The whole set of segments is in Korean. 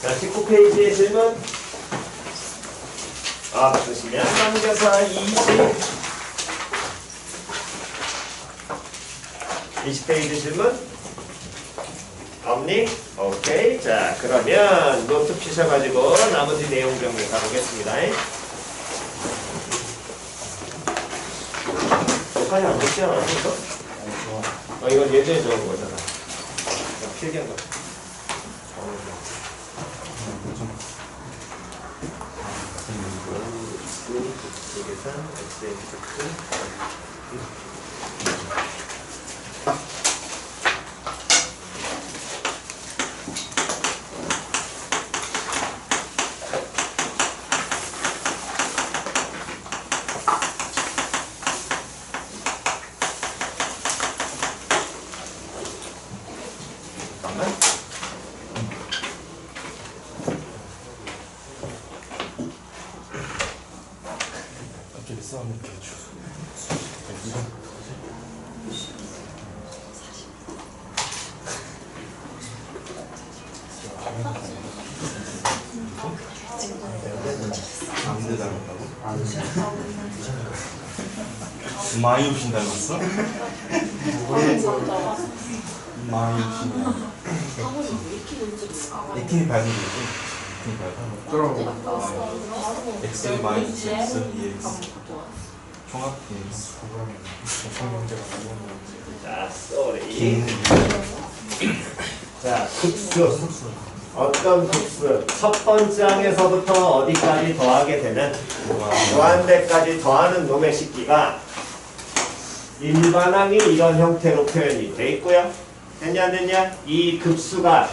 자, 19페이지의 질문. 보시면 남겨서 20페이지 질문. 없니? 오케이. 자, 그러면 노트 피셔가지고 나머지 내용 정리 가보겠습니다. 여기까지 안 됐지 않았어? 이건 예전에 적은 거잖아. 필기한 거. 계산, 마이오신 닮았어? 마이오신 액틴이 밝은 거지? X 마이너스 X EX 총합 EX 자, 쏘리. 자, 급수. 어떤 급수? 첫 번째 항에서부터 어디까지 더하게 되는 무한대까지 더하는 놈의 식기가 일반항이 이런 형태로 표현이 돼 있고요. 됐냐 안 됐냐? 이 급수가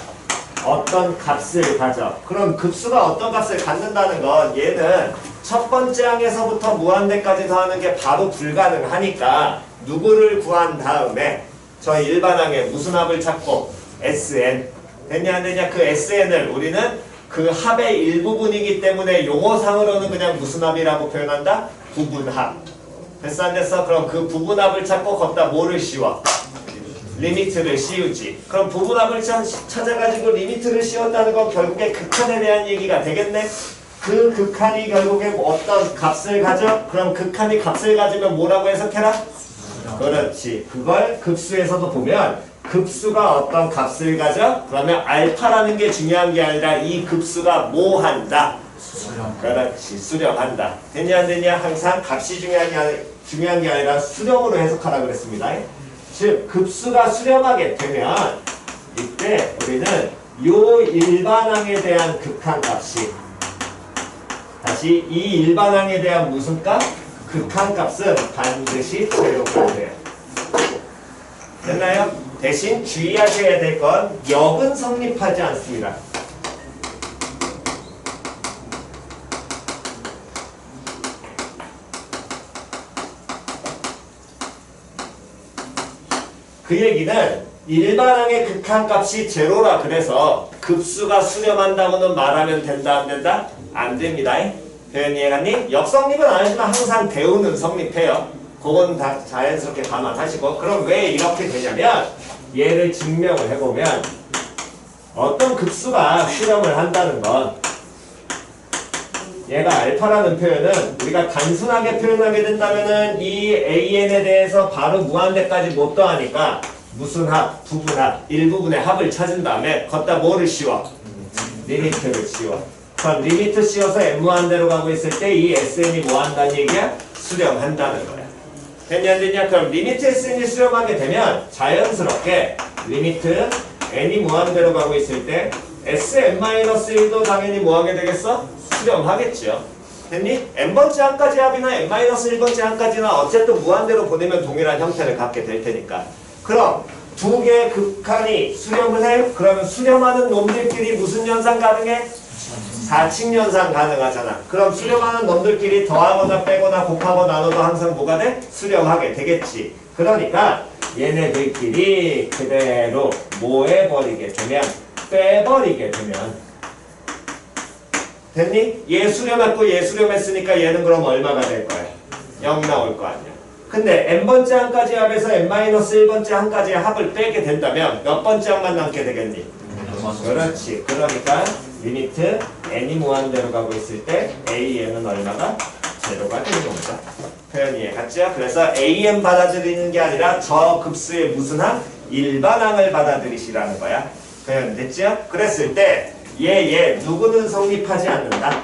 어떤 값을 가져. 그럼 급수가 어떤 값을 갖는다는 건 얘는 첫 번째 항에서부터 무한대까지 더하는 게 바로 불가능하니까 누구를 구한 다음에 저 일반항에 무슨 합을 찾고 SN. 됐냐 안 됐냐? 그 SN을 우리는 그 합의 일부분이기 때문에 용어상으로는 그냥 무슨 합이라고 표현한다? 부분합. 됐어 안 됐어? 그럼 그 부분합을 찾고 거기다 뭐를 씌워? 리미트를 씌우지. 그럼 부분합을 찾아가지고 리미트를 씌웠다는 건 결국에 극한에 대한 얘기가 되겠네? 그 극한이 결국에 어떤 값을 가져? 그럼 극한이 값을 가지면 뭐라고 해석해라? 그렇지. 그걸 급수에서도 보면 급수가 어떤 값을 가져? 그러면 알파라는 게 중요한 게 아니라 이 급수가 뭐 한다? 그렇지. 수렴한다. 됐냐 안 됐냐? 항상 값이 중요한 게 아니라 수렴으로 해석하라 그랬습니다. 즉 급수가 수렴하게 되면 이때 우리는 요 일반항에 대한 극한값이 다시 이 일반항에 대한 무슨 값? 극한값은 반드시 제로가 돼요. 됐나요? 대신 주의하셔야 될 건 역은 성립하지 않습니다. 그 얘기는 일반항의 극한값이 제로라 그래서 급수가 수렴한다고는 말하면 된다 안 된다? 안 됩니다. 표현 이해갔니? 역성립은 안 하지만 항상 대우는 성립해요. 그건 다 자연스럽게 감안하시고. 그럼 왜 이렇게 되냐면 얘를 증명을 해보면 어떤 급수가 수렴을 한다는 건 얘가 알파라는 표현은 우리가 단순하게 표현하게 된다면은 이 AN에 대해서 바로 무한대까지 못 더하니까 무슨 합, 부분합, 일부분의 합을 찾은 다음에 걷다 뭐를 씌워? 리미트를 씌워. 그럼 리미트 씌워서 n-무한대로 가고 있을 때 이 SN이 뭐 한다는 얘기야? 수렴한다는 거야. 됐냐 안 됐냐? 그럼 리미트 SN이 수렴하게 되면 자연스럽게 리미트 n이 무한대로 가고 있을 때 Sn-1도 당연히 뭐 하게 되겠어? 수렴하겠죠. 됐니? n번째 항까지 합이나 n-1번째 항까지나 어쨌든 무한대로 보내면 동일한 형태를 갖게 될 테니까. 그럼 두 개의 극한이 수렴을 해요? 그러면 수렴하는 놈들끼리 무슨 연상 가능해? 4칙 연상 가능하잖아. 그럼 수렴하는 놈들끼리 더하거나 빼거나 곱하고 나눠도 항상 뭐가 돼? 수렴하게 되겠지. 그러니까 얘네들끼리 그대로 뭐 해버리게 되면 빼버리게 되면 됐니? 얘 수렴했고 얘 수렴했으니까 얘는 그럼 얼마가 될 거야? 0 나올 거 아니야. 근데 n번째 항까지 합에서 n-1번째 항까지의 합을 빼게 된다면 몇 번째 항만 남게 되겠니? 그렇지. 그러니까 리미트 n이 무한대로 가고 있을 때 an은 얼마가? 제로가 되는 겁니다. 표현 이해 갔죠? 그래서 an 받아들이는 게 아니라 저 급수의 무슨 항? 일반항을 받아들이시라는 거야. 표현 됐죠? 그랬을 때 얘 누구는 성립하지 않는다.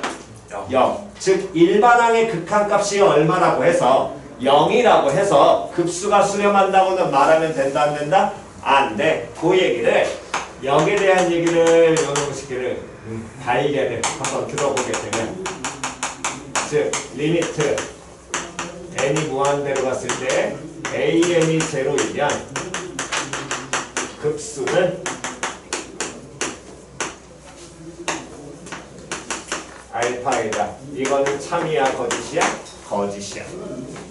0. 즉 일반항의 극한값이 얼마라고 해서 0이라고 해서 급수가 수렴한다고는 말하면 된다 안 된다? 안 돼. 그 얘기를 0에 대한 얘기를 요놈 시기를 달걀을 한번 들어보게 되면 즉 리미트 n이 무한대로 갔을 때 an이 제로이면 급수는 알파이다. 이거는 참이야 거짓이야? 거짓이야.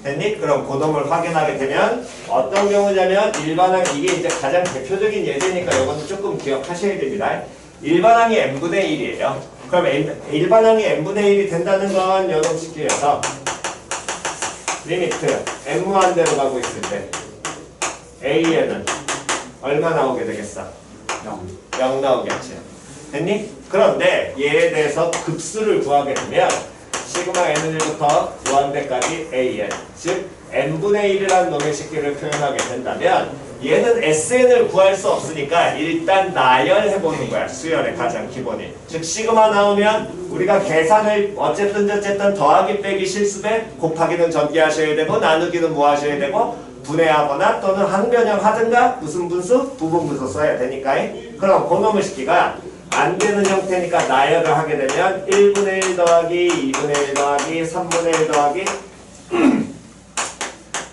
됐니? 그럼 고놈을 확인하게 되면 어떤 경우냐면 일반항 이게 이제 가장 대표적인 예제니까 이거는 조금 기억하셔야 됩니다. 일반항이 n분의 1이에요. 그럼 일반항이 n분의 1이 된다는 건 요놈식이어서 리미트 n 무한대로 가고 있을 때 an은 얼마 나오게 되겠어? 0 나오겠지. 됐니? 그런데 얘에 대해서 급수를 구하게 되면 시그마 n은 1부터 무한대까지 an 즉 n분의 1이라는 놈의 식기를 표현하게 된다면 얘는 sn을 구할 수 없으니까 일단 나열해보는 거야. 수열의 가장 기본이. 즉 시그마 나오면 우리가 계산을 어쨌든 더하기 빼기 실수배 곱하기는 전개하셔야 되고 나누기는 뭐 하셔야 되고 분해하거나 또는 항변형 하든가 무슨 분수? 부분분수 써야 되니까. 그럼 그놈의 식기가 안 되는 형태니까 나열을 하게 되면 1분의 1 더하기 2분의 1 더하기 3분의 1 더하기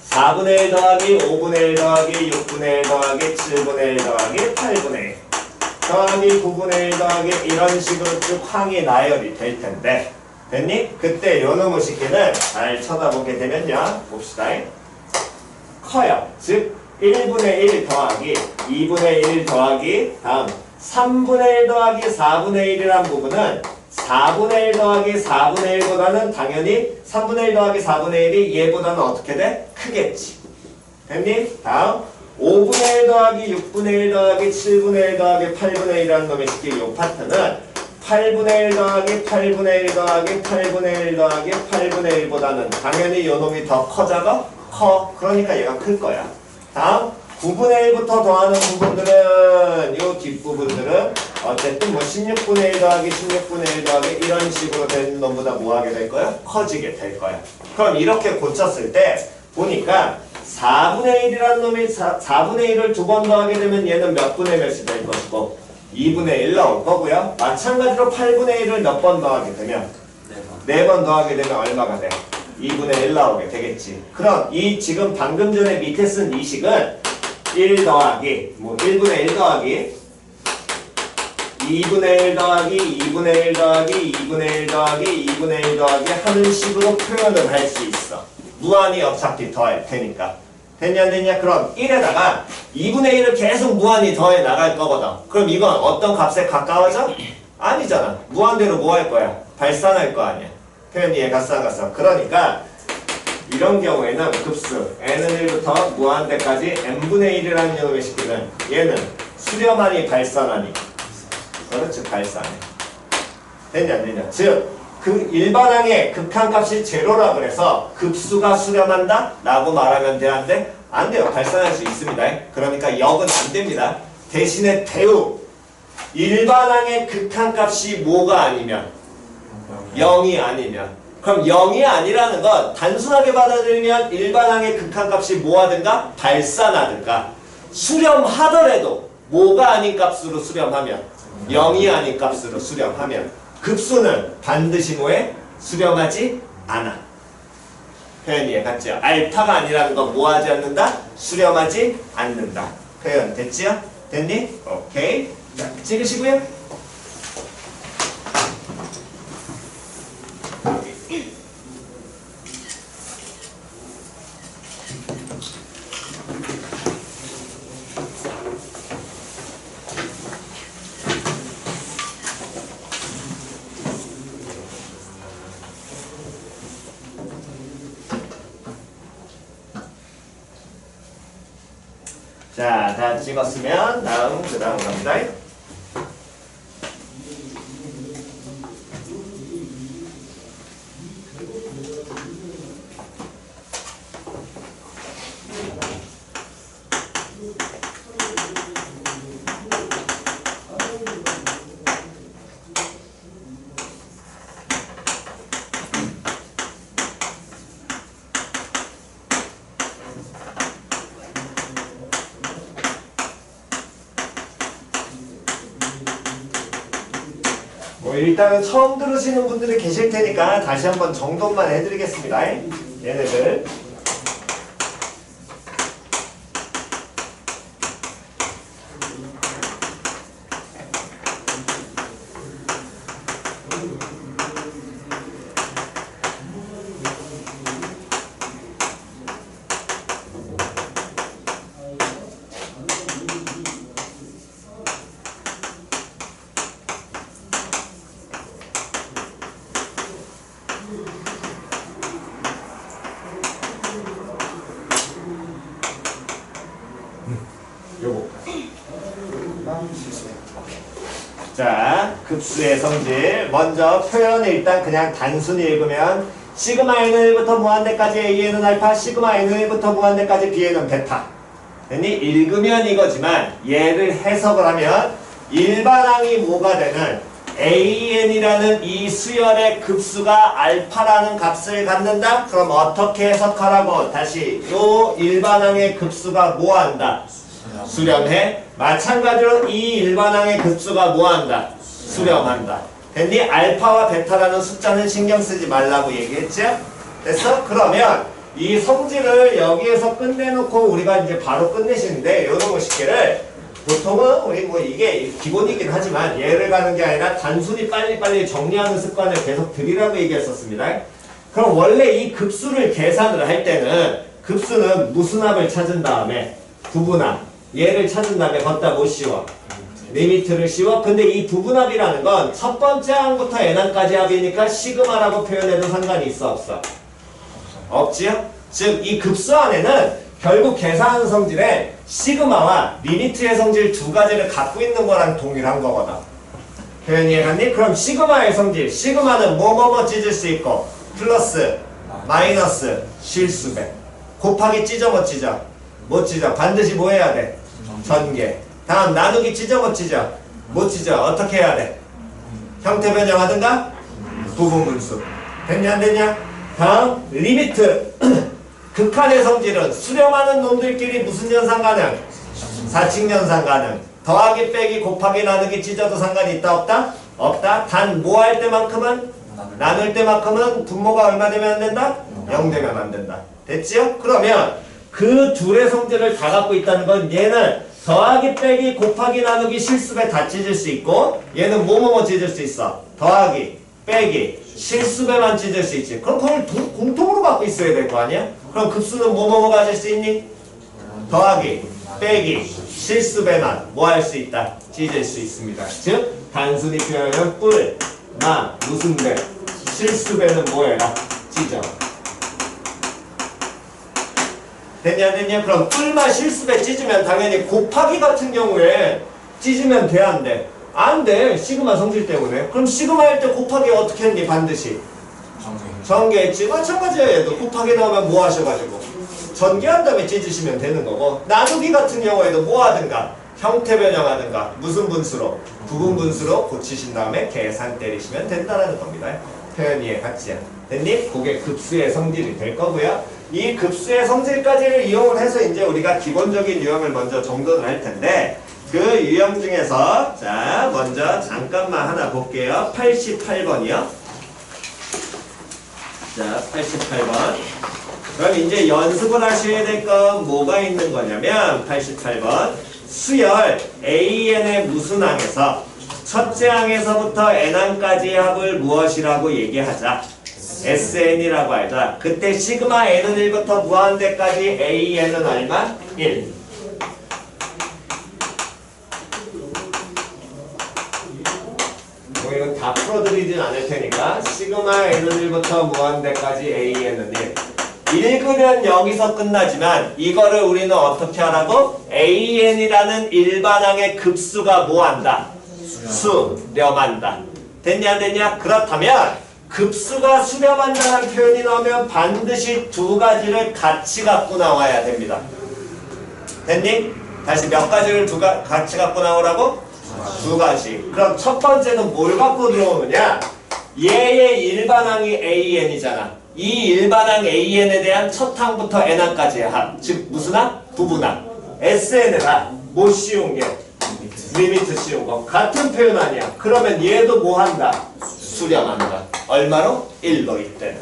4분의 1 더하기 5분의 1 더하기 6분의 1 더하기 7분의 1 더하기 8분의 1 더하기 9분의 1 더하기 이런 식으로 쭉 항이 나열이 될 텐데 됐니? 그때 요놈의 식기는 잘 쳐다보게 되면요. 봅시다. 커요. 즉 1분의 1 더하기 2분의 1 더하기 다음 3분의 1 더하기 4분의 1이란 부분은 4분의 1 더하기 4분의 1보다는 당연히 3분의 1 더하기 4분의 1이 얘보다는 어떻게 돼? 크겠지. 됐니? 다음 5분의 1 더하기 6분의 1 더하기 7분의 1 더하기 8분의 1이라는 놈의 식기 이 파트는 8분의 1 더하기 8분의 1 더하기 8분의 1 더하기 8분의 1보다는 당연히 이 놈이 더 커. 그러니까 얘가 클 거야. 다음 9분의 1부터 더하는 부분들은 이 뒷부분들은 어쨌든 뭐 16분의 1 더하기 16분의 1 더하기 이런 식으로 되는 놈보다 뭐 하게 될 거야? 커지게 될 거야. 그럼 이렇게 고쳤을 때 보니까 4분의 1이라는 놈이 4분의 1을 두 번 더하게 되면 얘는 몇 분의 몇이 될 것이고 2분의 1 나올 거고요. 마찬가지로 8분의 1을 몇 번 더하게 되면 4번 더하게 되면 얼마가 돼? 2분의 1 나오게 되겠지. 그럼 이 지금 방금 전에 밑에 쓴 이 식은 1 더하기 뭐 1분의 1 더하기 2분의 1 더하기 2분의 1 더하기 2분의 1 더하기 2분의 1 더하기 하는 식으로 표현을 할 수 있어. 무한히 어차피 더할 테니까. 됐냐 안 됐냐? 그럼 1에다가 2분의 1을 계속 무한히 더해 나갈 거거든. 그럼 이건 어떤 값에 가까워져? 아니잖아. 무한대로 뭐 할 거야? 발산할 거 아니야. 표현 이해 갔어 안 갔어? 그러니까 이런 경우에는 급수 n은 1부터 무한대까지 n분의 1이라는 놈의 식기는 얘는 수렴하니 발산하니 그렇지 발산해. 됐냐 안 되냐? 즉 그 일반항의 극한값이 제로라 그래서 급수가 수렴한다? 라고 말하면 돼 안 돼? 안 돼요. 발산할 수 있습니다. 그러니까 역은 안 됩니다. 대신에 대우 일반항의 극한값이 뭐가 아니면 0이 아니면 그럼 0이 아니라는 건 단순하게 받아들이면 일반항의 극한값이 뭐 하든가 발산하든가 수렴하더라도 뭐가 아닌 값으로 수렴하면 0이 아닌 값으로 수렴하면 급수는 반드시 뭐해? 수렴하지 않아. 표현 이해 갔죠? 알파가 아니라는 건 뭐 하지 않는다? 수렴하지 않는다. 표현 됐지요? 됐니? 오케이. 자, 찍으시고요. 자, 다 찍었으면 다음 그 다음 갑니다. 뭐 일단은 처음 들으시는 분들이 계실 테니까 다시 한번 정돈만 해드리겠습니다. 얘네들. 요거. 자, 급수의 성질. 먼저 표현을 일단 그냥 단순히 읽으면 시그마 n은 1부터 무한대까지 a는 알파, 시그마 n은 1부터 무한대까지 b는 베타. 괜히 읽으면 이거지만 얘를 해석을 하면 일반항이 뭐가 되는 an이라는 이 수열의 급수가 알파라는 값을 갖는다? 그럼 어떻게 해석하라고? 다시 요 일반항의 급수가 뭐한다? 수렴해. 마찬가지로 이 일반항의 급수가 뭐한다? 수렴한다. 됐니? 알파와 베타라는 숫자는 신경 쓰지 말라고 얘기했죠? 됐어? 그러면 이 성질을 여기에서 끝내놓고 우리가 이제 바로 끝내시는데 요런 거 식기를 보통은 우리 뭐 이게 기본이긴 하지만 얘를 가는 게 아니라 단순히 빨리빨리 정리하는 습관을 계속 들이라고 얘기했었습니다. 그럼 원래 이 급수를 계산을 할 때는 급수는 무슨 합을 찾은 다음에 부분합 얘를 찾은 다음에 걷다 못 씌워. 리미트를 씌워. 근데 이 부분합이라는 건 첫 번째 항부터 n항까지 합이니까 시그마라고 표현해도 상관이 있어 없어? 없지요? 즉 이 급수 안에는 결국 계산하는 성질에 시그마와 리미트의 성질 두 가지를 갖고 있는 거랑 동일한 거거든. 표현 이해갔니? 그럼 시그마의 성질, 시그마는 뭐뭐뭐 찢을 수 있고 플러스, 마이너스, 실수배. 곱하기 찢어 못 찢어? 못 찢어. 반드시 뭐 해야 돼? 전개. 다음 나누기 찢어 못 찢어? 못 찢어. 어떻게 해야 돼? 형태 변형하든가 부분분수. 됐냐 안 됐냐? 다음 리미트. 극한의 성질은 수렴하는 놈들끼리 무슨 연산 가능? 사칙 연산 가능. 더하기 빼기 곱하기 나누기 찢어도 상관이 있다 없다? 없다. 단 뭐 할 때만큼은? 나눌 때만큼은 분모가 얼마 되면 안 된다? 0 되면 안 된다. 됐지요? 그러면 그 둘의 성질을 다 갖고 있다는 건 얘는 더하기 빼기 곱하기 나누기 실수배 다 찢을 수 있고 얘는 뭐뭐뭐 찢을 수 있어. 더하기 빼기 실수배만 찢을 수 있지. 그럼 그걸 공통으로 갖고 있어야 될 거 아니야? 그럼 급수는 뭐뭐뭐 가질 수 있니? 더하기 빼기 실수배만 뭐 할 수 있다? 찢을 수 있습니다. 즉 단순히 표현하면 뿔, 마, 무슨 배 실수배는 뭐해라? 찢어. 됐냐 됐냐? 그럼 뿔마 실수배 찢으면 당연히 곱하기 같은 경우에 찢으면 돼 안 돼? 안 돼. 시그마 성질 때문에. 그럼 시그마 할 때 곱하기 어떻게 했니? 반드시 전개했지. 마찬가지야. 얘도 곱하기 나오면 뭐 하셔가지고 전개한 다음에 찢으시면 되는 거고, 나누기 같은 경우에도 뭐 하든가 형태 변형하든가 무슨 분수로? 부분 분수로 고치신 다음에 계산 때리시면 된다는 겁니다. 표현 이해 갔지? 됐니? 그게 급수의 성질이 될 거고요. 이 급수의 성질까지를 이용을 해서 이제 우리가 기본적인 유형을 먼저 정돈을 할 텐데, 그 유형 중에서 자 먼저 잠깐만 하나 볼게요. 88번이요. 자 88번. 그럼 이제 연습을 하셔야 될 건 뭐가 있는 거냐면 88번 수열 AN의 무슨 항에서 첫째 항에서부터 n항까지의 합을 무엇이라고 얘기하자. SN이라고 하자. 그때 시그마 n은 1부터 무한대까지 AN은 얼마? 1. 뭐 이거 다 풀어드리진 않을 테니까 시그마 n은 1부터 무한대까지 AN은 1. 읽으면 여기서 끝나지만 이거를 우리는 어떻게 하라고? AN이라는 일반항의 급수가 뭐한다? 수렴한다. 됐냐 안 됐냐? 그렇다면 급수가 수렴한다는 표현이 나오면 반드시 두 가지를 같이 갖고 나와야 됩니다. 됐니? 다시 몇 가지를 같이 갖고 나오라고? 두 가지. 그럼 첫 번째는 뭘 갖고 들어오느냐? 얘의 일반항이 AN이잖아. 이 일반항 AN에 대한 첫 항부터 n항까지의 합. 즉 무슨 항? 부분항. SN을 못 씌운 게 리미트 씌운 거 같은 표현 아니야. 그러면 얘도 뭐 한다? 수렴한다. 얼마로? 1로 이때는.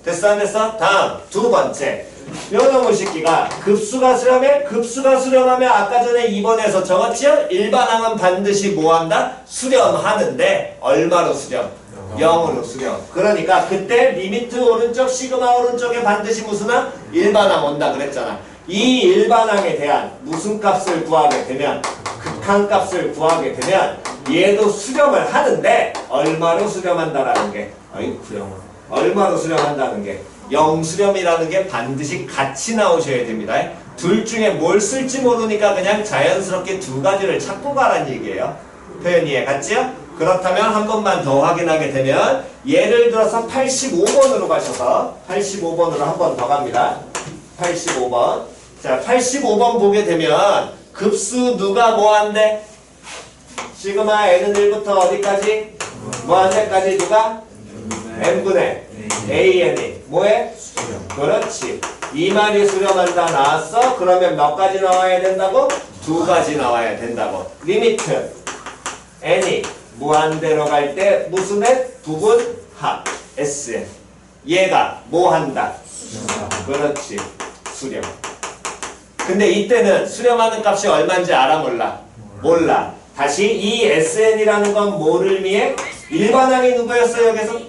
됐어 안 됐어? 다음 두 번째 요놈의 새끼가 급수가 수렴해? 급수가 수렴하면 아까 전에 2번에서 적었지요? 일반항은 반드시 뭐한다? 수렴하는데 얼마로 수렴? 0으로 수렴. 그러니까 그때 리미트 오른쪽 시그마 오른쪽에 반드시 무슨 항? 일반항 온다 그랬잖아. 이 일반항에 대한 무슨 값을 구하게 되면 극한값을 구하게 되면 얘도 수렴을 하는데 얼마로 수렴한다라는 게 아이쿠요. 얼마로 수렴한다는 게 0수렴이라는 게 반드시 같이 나오셔야 됩니다. 둘 중에 뭘 쓸지 모르니까 그냥 자연스럽게 두 가지를 찾고 가라는 얘기예요. 표현 이해 갔지요? 그렇다면 한 번만 더 확인하게 되면 예를 들어서 85번으로 가셔서 85번으로 한 번 더 갑니다. 85번. 자, 85번 보게 되면 급수 누가 뭐한대? 시그마 n은 1부터 어디까지? 뭐한대까지 누가? n분의 an이 뭐해? 그렇지. 이 말이 수렴한다 나왔어? 그러면 몇 가지 나와야 된다고? 두 가지 나와야 된다고. 리미트 n이 무한대로 갈 때 무슨 n? 부분 합 sn. 얘가 뭐 한다? 그렇지. 수렴. 근데 이때는 수렴하는 값이 얼마인지 알아 몰라? 몰라. 다시 이 SN이라는 건 뭐를 의미해? 일반항이 누구였어 여기서?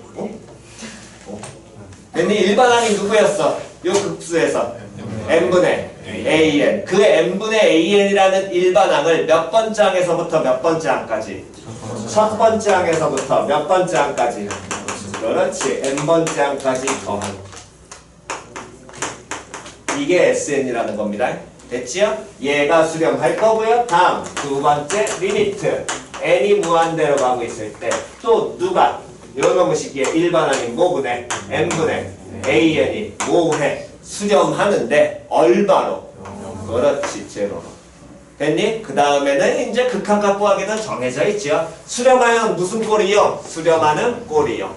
근데 일반항이 누구였어? 요 급수에서 n분의 an. 그 n분의 an이라는 일반항을 몇 번째 항에서부터 몇 번째 항까지? 첫 번째 항에서부터 몇 번째 항까지? 그렇지. n번째 항까지 더한. 이게 SN이라는 겁니다. 됐지요? 얘가 수렴할 거고요. 다음 두 번째 리미트 n이 무한대로 가고 있을 때 또 누가 요놈의 시기에 일반항인 뭐분의 n분의 an이 뭐해? 수렴하는데 얼마로? 그렇지. 제로로. 됐니? 그 다음에는 이제 극한값 구하기는 정해져 있지요. 수렴하면 무슨 꼴이요? 수렴하는 꼴이요.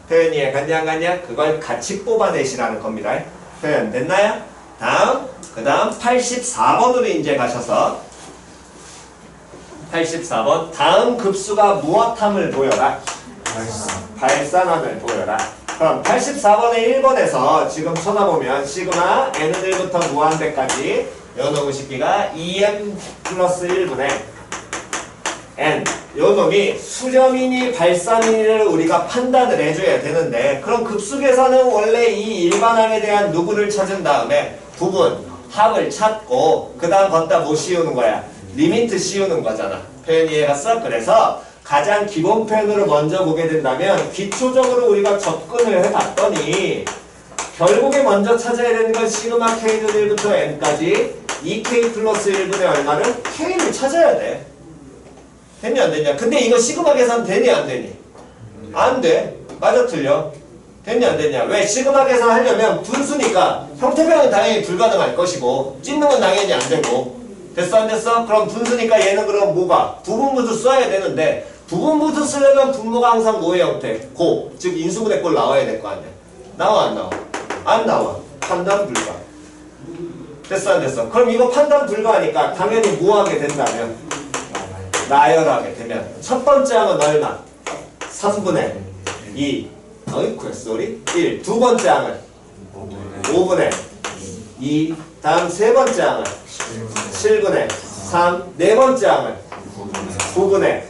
표현 이해 갔냐 안 갔냐? 그걸 같이 뽑아내시라는 겁니다. 표현 됐나요? 다음, 그 다음 84번으로 이제 가셔서 84번 다음 급수가 무엇함을 보여라? 발산함을 보여라. 그럼 84번의 1번에서 지금 쳐다보면 시그마 n은 1부터 무한대까지 요놈의 식기가 2m 플러스 1분의 n 요놈이 수렴이니 발산이니를 우리가 판단을 해줘야 되는데 그럼 급수 계산은 원래 이 일반항에 대한 누구를 찾은 다음에 부분, 합을 찾고 그 다음 거기다 뭐 씌우는 거야? 리미트 씌우는 거잖아. 표현 이해갔어? 그래서 가장 기본 표현으로 먼저 보게 된다면 기초적으로 우리가 접근을 해봤더니 결국에 먼저 찾아야 되는 건 시그마 k는 1부터 n까지 2k 플러스 1분의 얼마를? k를 찾아야 돼. 됐냐 안 됐냐? 근데 이거 시그마 계산 되니 안 되니? 안 돼. 맞아 틀려? 됐냐 안 됐냐? 왜? 시그마 계산하려면 분수니까 형태변은 당연히 불가능할 것이고 찢는 건 당연히 안 되고 됐어 안 됐어? 그럼 분수니까 얘는 그럼 뭐가? 부분부도 써야 되는데 부분부도 쓰려면 분모가 항상 뭐의 형태? 고, 즉 인수분해 꼴 나와야 될 거 아니야. 나와 안 나와? 안 나와. 판단 불가. 됐어 안 됐어? 그럼 이거 판단 불가하니까 당연히 뭐 하게 된다면 나열하게 되면 첫 번째 항은 얼마? 3분의 2 어이쿠 쏘리 1. 두 번째 항은 5분의 2. 다음 세 번째 항은 7분의 3. 네 번째 항은 9분의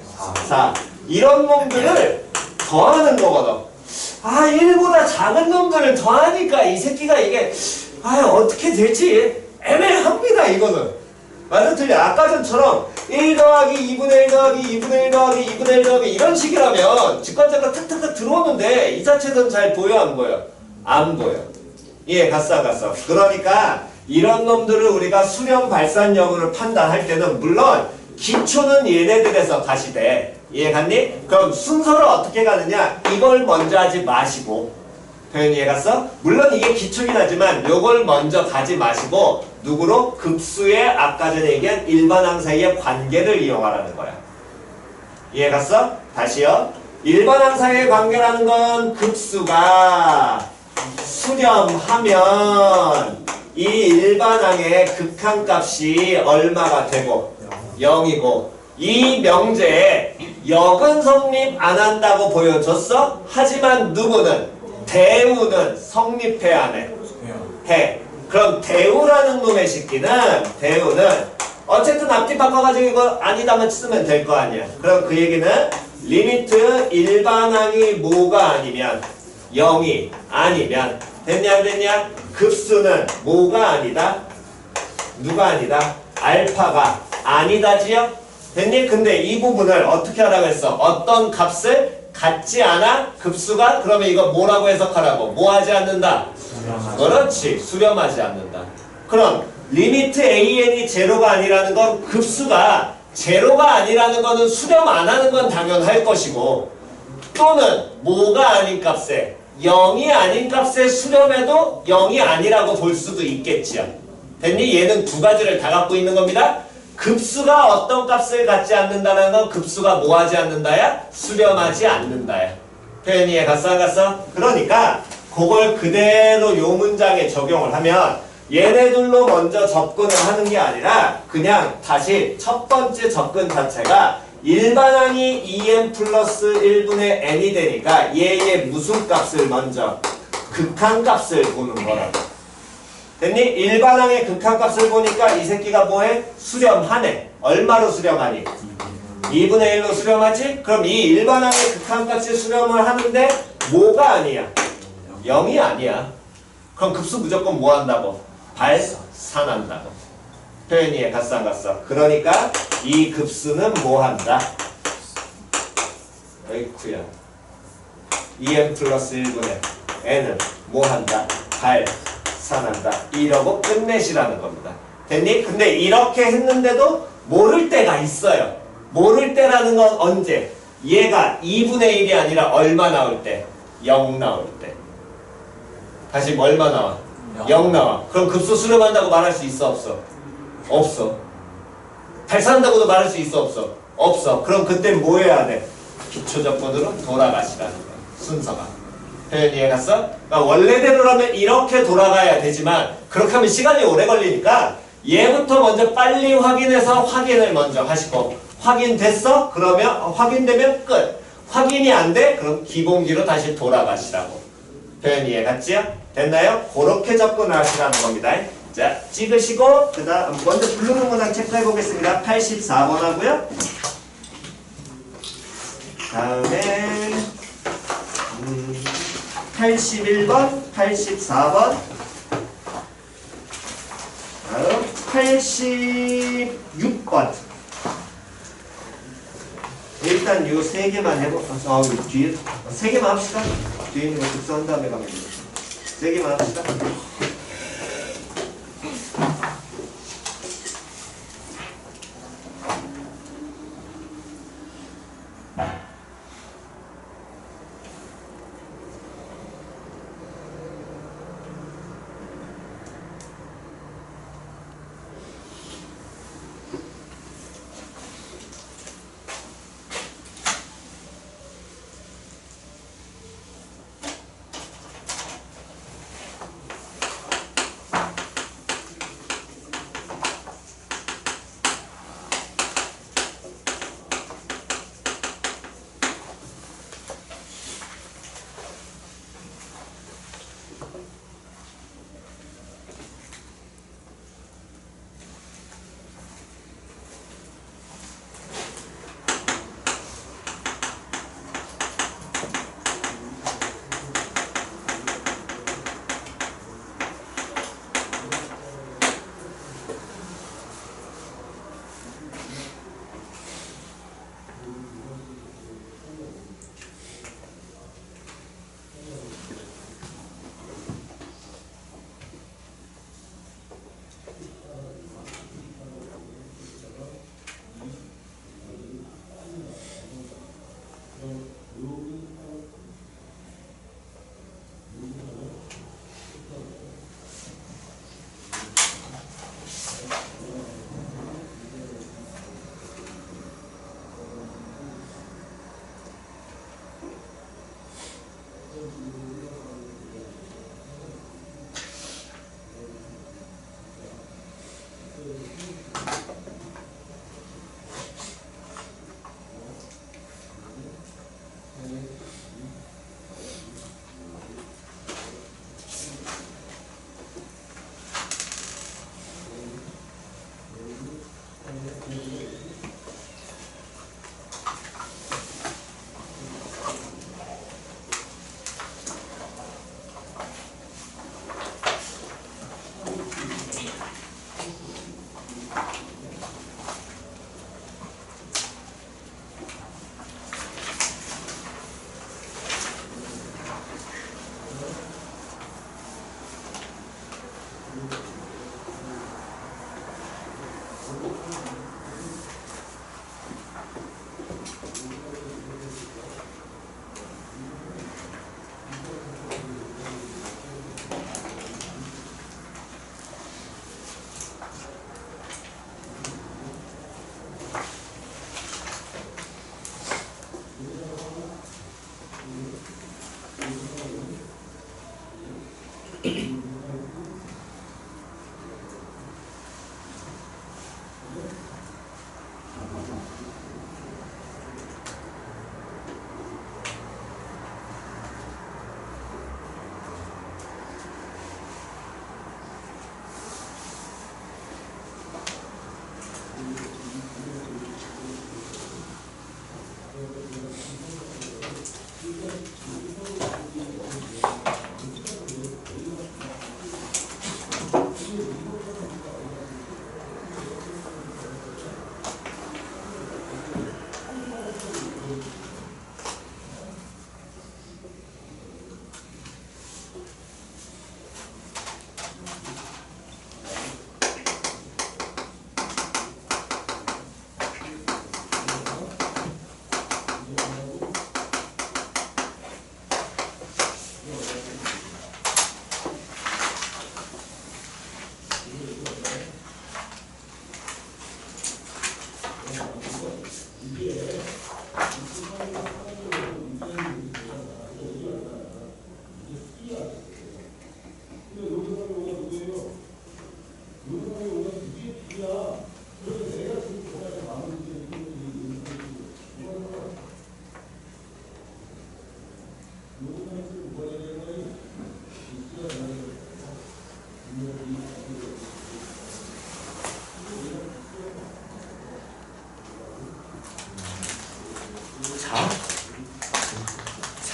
4. 이런 놈들을 더하는 거거든. 아 1보다 작은 놈들을 더하니까 이 새끼가 이게 어떻게 될지 애매합니다 이거는. 맞아 틀려? 아까 전처럼 1 더하기 2분의 1 더하기 2분의 1 더하기 2분의 1 더하기 이런 식이라면 직관적으로 탁탁탁 들어오는데 이 자체는 잘 보여 안 보여? 안 보여. 예, 갔어. 그러니까 이런 놈들을 우리가 수렴 발산 여부를 판단할 때는 물론 기초는 얘네들에서 다시 돼. 이해 갔니? 그럼 순서를 어떻게 가느냐? 이걸 먼저 하지 마시고 표현 이해 갔어? 물론 이게 기초긴 하지만 요걸 먼저 가지 마시고 누구로? 급수의 아까 전에 얘기한 일반항 사이의 관계를 이용하라는 거야. 이해 갔어? 다시요. 일반항 사이의 관계라는 건 급수가 수렴하면 이 일반항의 극한값이 얼마가 되고 0이고 이 명제에 역은 성립 안 한다고 보여줬어? 하지만 누구는? 대우는 성립해야 안 해? 해. 그럼 대우라는 놈의 새끼는 대우는 어쨌든 앞뒤 바꿔가지고 이거 아니다만 쓰면 될 거 아니야. 그럼 그 얘기는 리미트 일반항이 뭐가 아니면 0이 아니면 됐냐 안 됐냐? 급수는 뭐가 아니다? 누가 아니다? 알파가 아니다지요? 됐니? 근데 이 부분을 어떻게 하라고 했어? 어떤 값을 갖지 않아? 급수가? 그러면 이거 뭐라고 해석하라고? 뭐 하지 않는다? 그렇지. 수렴하지 않는다. 그럼 리미트 an이 제로가 아니라는 건 급수가 제로가 아니라는 거는 수렴 안 하는 건 당연할 것이고 또는 뭐가 아닌 값에 0이 아닌 값에 수렴해도 0이 아니라고 볼 수도 있겠지요. 됐니? 얘는 두 가지를 다 갖고 있는 겁니다. 급수가 어떤 값을 갖지 않는다는 건 급수가 뭐 하지 않는다야? 수렴하지 않는다야. 표현 이해 갔어 안 갔어? 그러니까 그걸 그대로 요 문장에 적용을 하면 얘네들로 먼저 접근을 하는 게 아니라 그냥 다시 첫 번째 접근 자체가 일반항이 2n 플러스 1분의 n이 되니까 얘의 무슨 값을 먼저? 극한값을 보는 거라고. 됐니? 일반항의 극한값을 보니까 이 새끼가 뭐해? 수렴하네. 얼마로 수렴하니? 2분의 1로 수렴하지? 그럼 이 일반항의 극한값이 수렴을 하는데 뭐가 아니야? 0이 아니야. 그럼 급수 무조건 뭐 한다고? 발산한다고. 표현 이해 갔어 안 갔어? 그러니까 이 급수는 뭐 한다? 어이쿠야 2n 플러스 1분의 n은 뭐 한다? 발산한다. 이러고 끝내시라는 겁니다. 됐니? 근데 이렇게 했는데도 모를 때가 있어요. 모를 때라는 건 언제? 얘가 2분의 1이 아니라 얼마 나올 때? 0 나올 때. 다시 얼마 나와? 0 나와. 그럼 급수 수렴한다고 말할 수 있어 없어? 없어. 발산한다고도 말할 수 있어 없어? 없어. 그럼 그때 뭐 해야 돼? 기초조건으로 돌아가시라는 거야. 순서가. 표현 이해 갔어? 그러니까 원래대로라면 이렇게 돌아가야 되지만 그렇게 하면 시간이 오래 걸리니까 얘부터 먼저 빨리 확인해서 확인을 먼저 하시고 확인됐어? 그러면 확인되면 끝. 확인이 안 돼? 그럼 기본기로 다시 돌아가시라고. 표현 이해 갔지요? 됐나요? 그렇게 접근을 하시라는 겁니다. 자, 찍으시고 그 다음 먼저 부르는 문항 체크해 보겠습니다. 84번 하고요. 다음에 81번, 84번 다음 86번 일단 요 세 개만 해볼까? 뒤에 세 개만 합시다. 뒤에 있는 거 급수한 다음에 가면 돼요. 세 개만 합시다.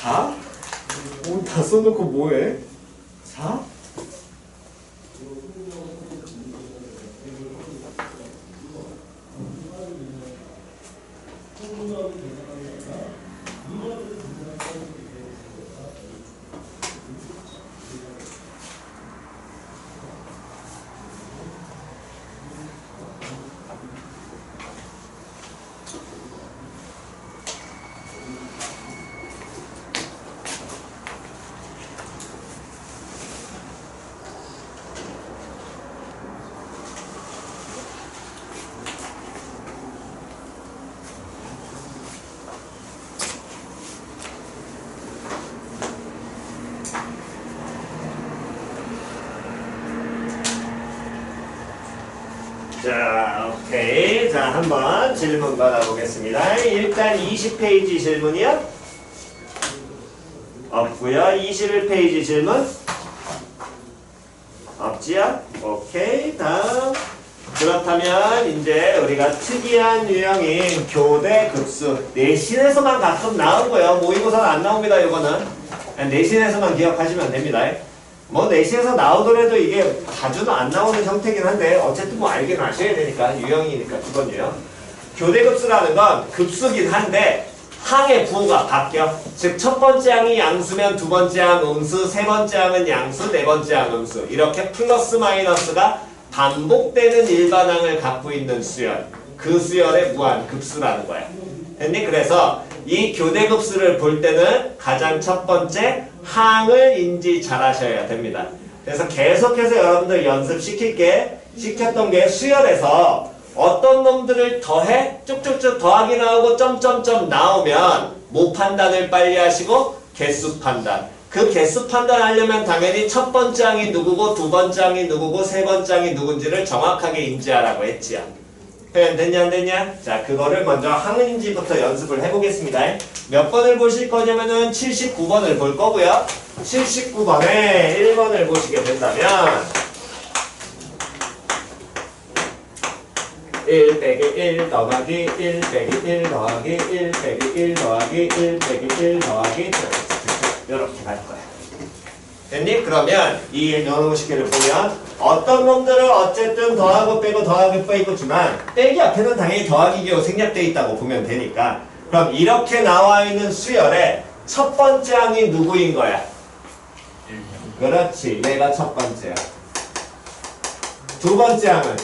4? 다 써놓고 뭐해? 4? 자, 오케이. 자, 한번 질문 받아보겠습니다. 일단 20페이지 질문이요? 없고요. 21페이지 질문? 없지요? 오케이. 다음. 그렇다면 이제 우리가 특이한 유형인 교대급수. 내신에서만 가끔 나오고요. 모의고사는 안 나옵니다. 이거는. 그냥 내신에서만 기억하시면 됩니다. 뭐 내신에서 나오더라도 이게 자주는 안 나오는 형태긴 한데 어쨌든 뭐 알긴 아셔야 되니까 유형이니까 기본 유형. 교대급수라는 건 급수긴 한데 항의 부호가 바뀌어. 즉 첫 번째 항이 양수면 두 번째 항 음수, 세 번째 항은 양수, 네 번째 항 음수 이렇게 플러스 마이너스가 반복되는 일반항을 갖고 있는 수열, 그 수열의 무한급수라는 거야. 됐니? 그래서 이 교대급수를 볼 때는 가장 첫 번째 항을 인지 잘 하셔야 됩니다. 그래서 계속해서 여러분들 시켰던 게 수열에서 어떤 놈들을 더해 쭉쭉쭉 더하기 나오고 점점점 나오면 뭐 판단을 빨리 하시고 개수 판단. 그 개수 판단하려면 당연히 첫 번째 항이 누구고 두 번째 항이 누구고 세 번째 항이 누군지를 정확하게 인지하라고 했지요. 표현 됐냐 안 됐냐? 자, 그거를 먼저 항인지부터 연습을 해보겠습니다. 몇 번을 보실 거냐면은 79번을 볼 거고요. 79번에 1번을 보시게 된다면 1 빼기 1 더하기 1 빼기 1 더하기 1 빼기 1 더하기 1 빼기 1 더하기 이렇게 갈 거야. 됐니? 그러면 이 넣어놓으시기를 보면 어떤 놈들은 어쨌든 더하고 빼고 더하고 빼고 지만 빼기 앞에는 당연히 더하기 기호 생략되어 있다고 보면 되니까 그럼 이렇게 나와 있는 수열의 첫 번째 항이 누구인 거야? 그렇지. 얘가 첫 번째야. 두 번째 항은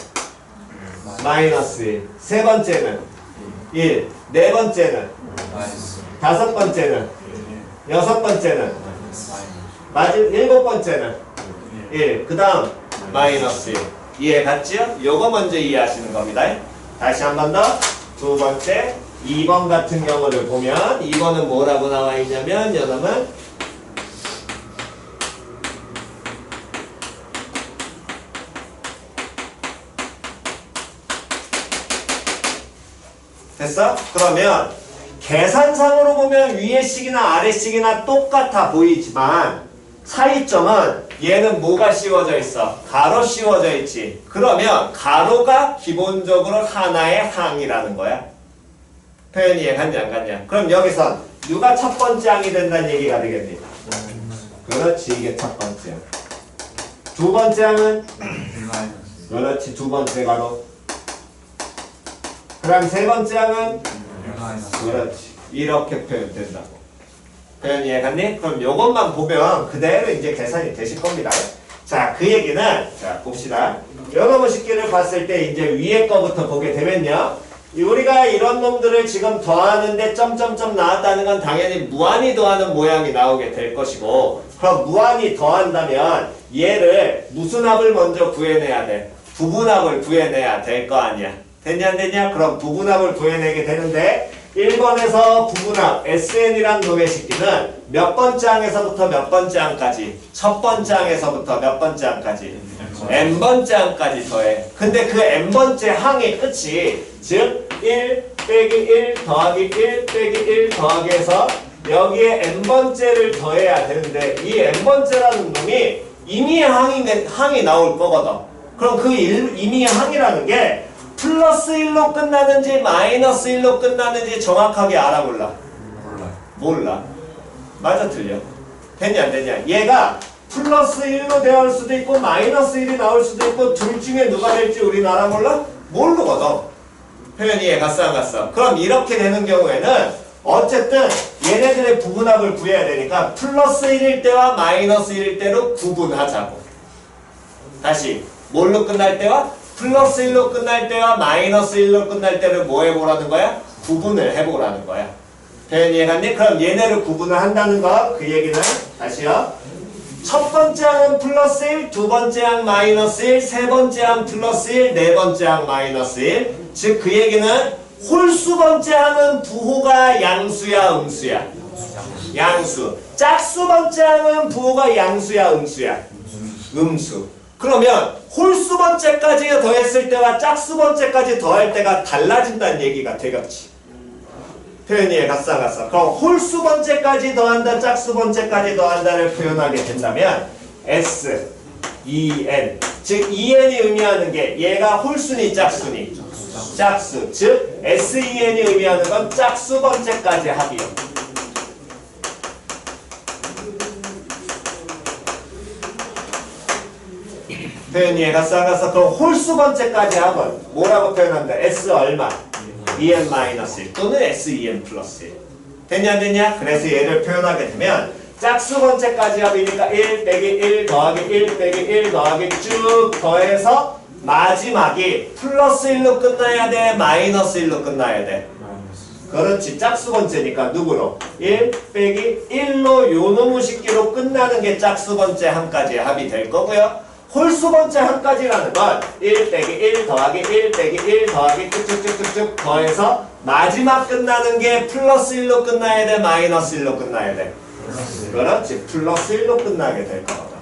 마이너스 1. 세 번째는 1. 네 번째는 다섯 번째는 여섯 번째는 일곱 번째는 1. 그 다음 마이너스 1. 이해 갔지요? 요거 먼저 이해하시는 겁니다. 다시 한 번 더. 두 번째 2번 같은 경우를 보면 2번은 뭐라고 나와 있냐면 여러분 됐어? 그러면 계산상으로 보면 위에 식이나 아래 식이나 똑같아 보이지만 차이점은 얘는 뭐가 씌워져 있어? 가로 씌워져 있지. 그러면 가로가 기본적으로 하나의 항이라는 거야. 표현이 이해갔냐 안 갔냐? 그럼 여기선 누가 첫 번째 항이 된다는 얘기가 되겠니? 그렇지, 이게 첫 번째 항. 두 번째 항은? 그렇지, 두 번째 가로. 그럼 세 번째 항은? 그렇지, 이렇게 표현된다고. 표현 이해갔니? 그럼 요것만 보면 그대로 이제 계산이 되실 겁니다. 자, 그 얘기는 자 봅시다. 여러분 식기를 봤을 때 이제 위에 거부터 보게 되면요. 우리가 이런 놈들을 지금 더하는데 점점점 나왔다는 건 당연히 무한히 더하는 모양이 나오게 될 것이고 그럼 무한히 더한다면 얘를 무슨 합을 먼저 구해내야 돼? 부분합을 구해내야 될 거 아니야. 됐냐 안 됐냐? 그럼 부분합을 구해내게 되는데 1번에서 부분합 SN이란 놈의 식기는 몇 번째 항에서부터 몇 번째 항까지? 첫 번째 항에서부터 몇 번째 항까지? n번째 항까지 더해. 근데 그 n번째 항의 끝이 즉 1 빼기 1 더하기 1 빼기 1 더하기 해서 여기에 n번째를 더해야 되는데 이 n번째라는 놈이 임의의 항이 나올 거거든. 그럼 그 임의의 항이라는 게 플러스 1로 끝나는지 마이너스 1로 끝나는지 정확하게 알아볼라? 몰라. 맞아 틀려? 됐냐 안 됐냐? 얘가 플러스 1로 되어올 수도 있고 마이너스 1이 나올 수도 있고 둘 중에 누가 될지 우리나라 몰라? 모르거든. 표현이 얘 갔어 안 갔어? 그럼 이렇게 되는 경우에는 어쨌든 얘네들의 부분합을 구해야 되니까 플러스 1일 때와 마이너스 1일 때로 구분하자고. 다시 뭘로 끝날 때와 플러스 1로 끝날 때와 마이너스 1로 끝날 때를 뭐 해보라는 거야? 구분을 해보라는 거야. 표현이 해갔니? 그럼 얘네를 구분을 한다는 거 그 얘기는 다시요. 첫 번째 항은 플러스 1, 두 번째 항 마이너스 1, 세 번째 항 플러스 1, 네 번째 항 마이너스 1. 즉 그 얘기는 홀수 번째 항은 부호가 양수야 음수야? 양수. 짝수 번째 항은 부호가 양수야 음수야? 음수. 그러면 홀수 번째까지 더했을 때와 짝수 번째까지 더할 때가 달라진다는 얘기가 되겠지. 표현이 갔어 안 갔어? 그럼 홀수 번째까지 더한다 짝수 번째까지 더한다를 표현하게 된다면 S, EN 즉 EN이 의미하는 게 얘가 홀수니 짝수니? 짝수. 즉 SEN이 의미하는 건 짝수 번째까지 합이요. 표현이 갔어 안 갔어? 그럼 홀수 번째까지 합은 뭐라고 표현한다? S 얼마? EN-1 또는 SEN 플러스 1. 됐냐 안 됐냐? 그래서 얘를 표현하게 되면 짝수 번째까지 합이니까 1 빼기 1 더하기 1 빼기 1 더하기 쭉 더해서 마지막이 플러스 1로 끝나야 돼? 마이너스 1로 끝나야 돼? 그렇지. 짝수 번째니까 누구로? 1 빼기 1로 요놈의 식기로 끝나는 게 짝수 번째 한까지의 합이 될 거고요. 홀수 번째 한까지라는 건 1 빼기 1 더하기 1 빼기 1 더하기 쭉쭉쭉쭉 더해서 마지막 끝나는 게 플러스 1로 끝나야 돼? 마이너스 1로 끝나야 돼? 그렇지. 플러스 1로 끝나게 될 거거든.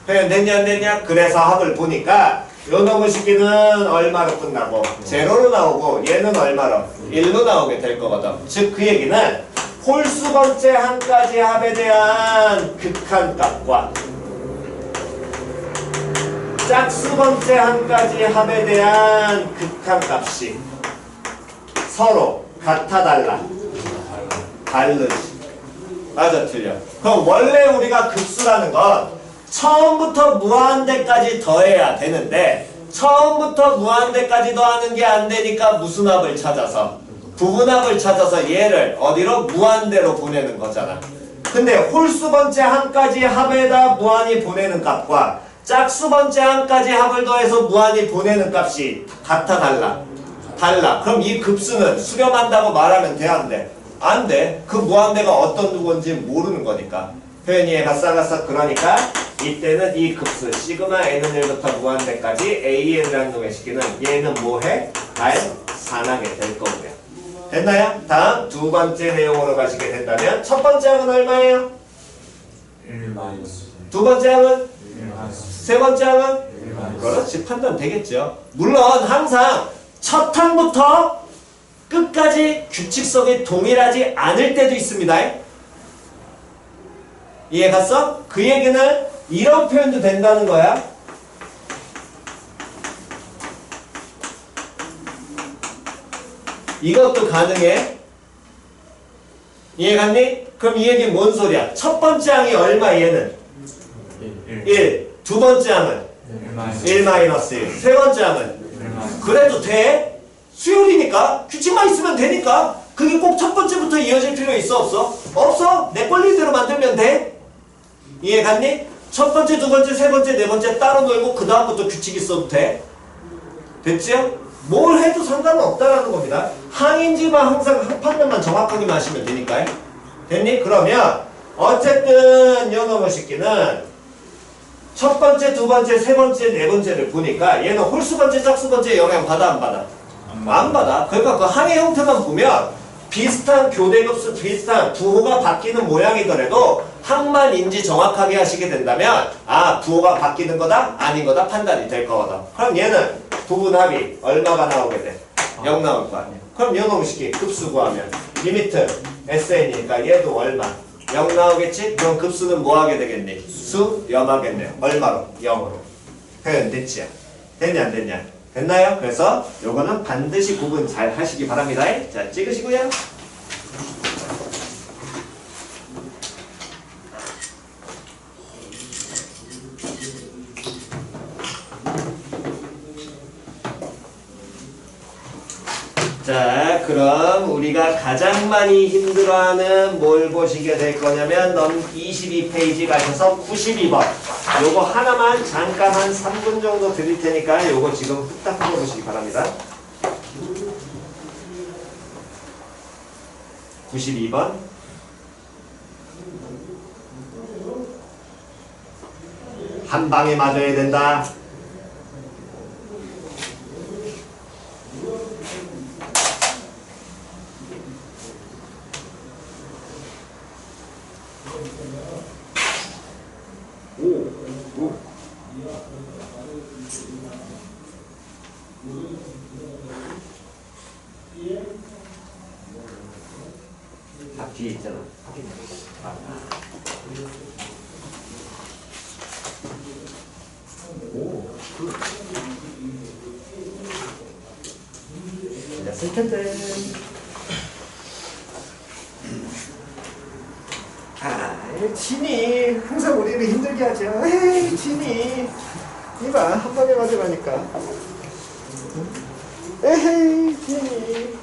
표현 됐냐 안 됐냐? 그래서 합을 보니까 요놈의 식기는 얼마로 끝나고 제로로 나오고 얘는 얼마로? 1로 나오게 될 거거든. 즉 그 얘기는 홀수 번째 한까지 합에 대한 극한값과 짝수 번째 한까지 합에 대한 극한값이 서로 같아 달라? 다르지. 맞아 틀려. 그럼 원래 우리가 급수라는 건 처음부터 무한대까지 더해야 되는데 처음부터 무한대까지 더하는 게 안 되니까 무슨 합을 찾아서? 부분합을 찾아서 얘를 어디로? 무한대로 보내는 거잖아. 근데 홀수 번째 한까지 합에다 무한히 보내는 값과 짝수 번째 한까지 합을 더해서 무한히 보내는 값이 같아 달라? 달라. 그럼 이 급수는 수렴한다고 말하면 돼 안 돼? 안 돼. 그 무한대가 어떤 누구인지 모르는 거니까. 표현이 가싸가싸. 그러니까 이때는 이 급수 시그마 n은 1부터 무한대까지 an이라는 놈의 식기는 얘는 뭐해? 발산하게 될 거고요. 됐나요? 다음 두 번째 내용으로 가시게 된다면 첫 번째 항은 얼마예요? 1 두 번째 항은? 1 세 번째 항은? 그렇지. 판단 되겠죠. 물론 항상 첫 항부터 끝까지 규칙성이 동일하지 않을 때도 있습니다. 이해 갔어? 그 얘기는 이런 표현도 된다는 거야. 이것도 가능해. 이해 갔니? 그럼 이 얘기 뭔 소리야? 첫 번째 항이 얼마 얘는? 1. 두 번째 항은? 1-1. 세 번째 항은? 그래도 돼? 수열이니까 규칙만 있으면 되니까 그게 꼭 첫 번째부터 이어질 필요 있어 없어? 없어. 내 꼴린 대로 만들면 돼. 이해 갔니? 첫 번째, 두 번째, 세 번째, 네 번째 따로 놀고 그 다음부터 규칙 있어도 돼. 됐지요? 뭘 해도 상관은 없다라는 겁니다. 항인지만 항상 한 판단만 정확하게만 하시면 되니까요. 됐니? 그러면 어쨌든 요놈의 식기는 첫 번째, 두 번째, 세 번째, 네 번째를 보니까 얘는 홀수 번째, 짝수 번째 영향 받아 안 받아? 안 받아. 그러니까 그 항의 형태만 보면 비슷한 교대급수, 비슷한 부호가 바뀌는 모양이더라도 항만 인지 정확하게 하시게 된다면 아 부호가 바뀌는 거다? 아닌 거다? 판단이 될 거거든. 그럼 얘는 부분합이 얼마가 나오게 돼? 0 나올 거 아니야. 그럼 요놈의 식기 급수 구하면 리미트 SN이니까 얘도 얼마? 0 나오겠지? 그럼 급수는 뭐 하게 되겠니? 수렴하겠네. 얼마로? 0으로. 표현 됐지? 됐냐 안 됐냐? 됐나요? 그래서 요거는 반드시 구분 잘 하시기 바랍니다. 자 찍으시고요. 그럼 우리가 가장 많이 힘들어하는 뭘 보시게 될 거냐면 22페이지 가셔서 92번 요거 하나만 잠깐 한 3분 정도 드릴 테니까 요거 지금 후딱 풀어보시기 바랍니다. 92번 한 방에 맞아야 된다. 다 뒤에 있잖아. 오, 이제 쓸 텐데. 진이 항상 우리를 힘들게 하죠. 에이, 진이 이봐 한 번에 맞으라니까. 에헤이, 진이.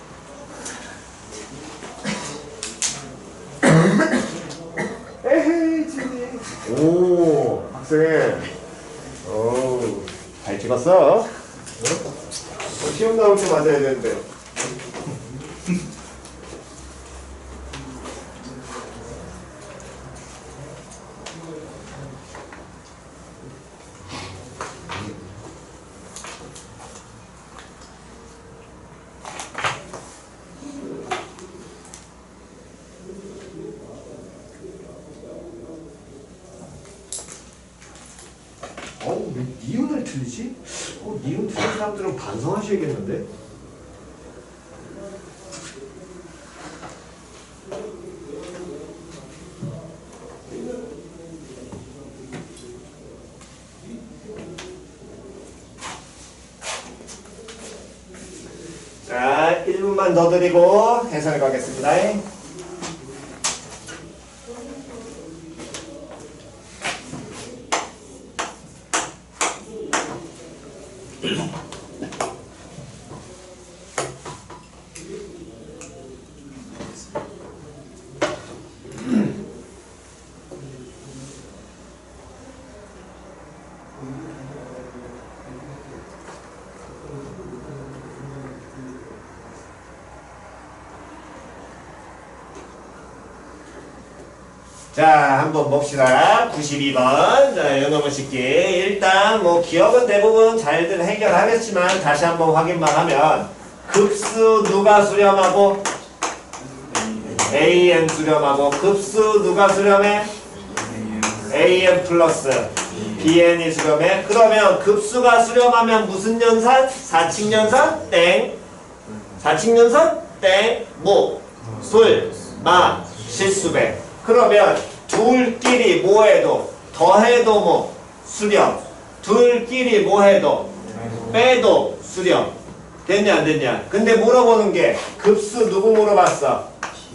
에헤이, 진이. 오, 학생. 오, 잘 찍었어. 시험 나올 때 맞아야 되는데. 왜 니은을 틀리지? 니은 틀린 사람들은 반성하셔야겠는데? 자, 1분만 더 드리고 해설 가겠습니다. 자, 한번 봅시다. 92번. 자, 요놈의 식기. 일단, 기억은 대부분 잘들 해결하겠지만, 다시 한번 확인만 하면, 급수 누가 수렴하고, AN 수렴하고, 급수 누가 수렴해? AN 플러스 BN이 수렴해. 그러면 급수가 수렴하면 무슨 연산? 사칙연산? 땡. 사칙연산? 땡. 무, 술, 마, 실수배. 그러면 둘끼리 뭐해도 더해도 수렴, 둘끼리 뭐해도 빼도 수렴. 됐냐 안 됐냐? 근데 물어보는 게 급수 누구 물어봤어?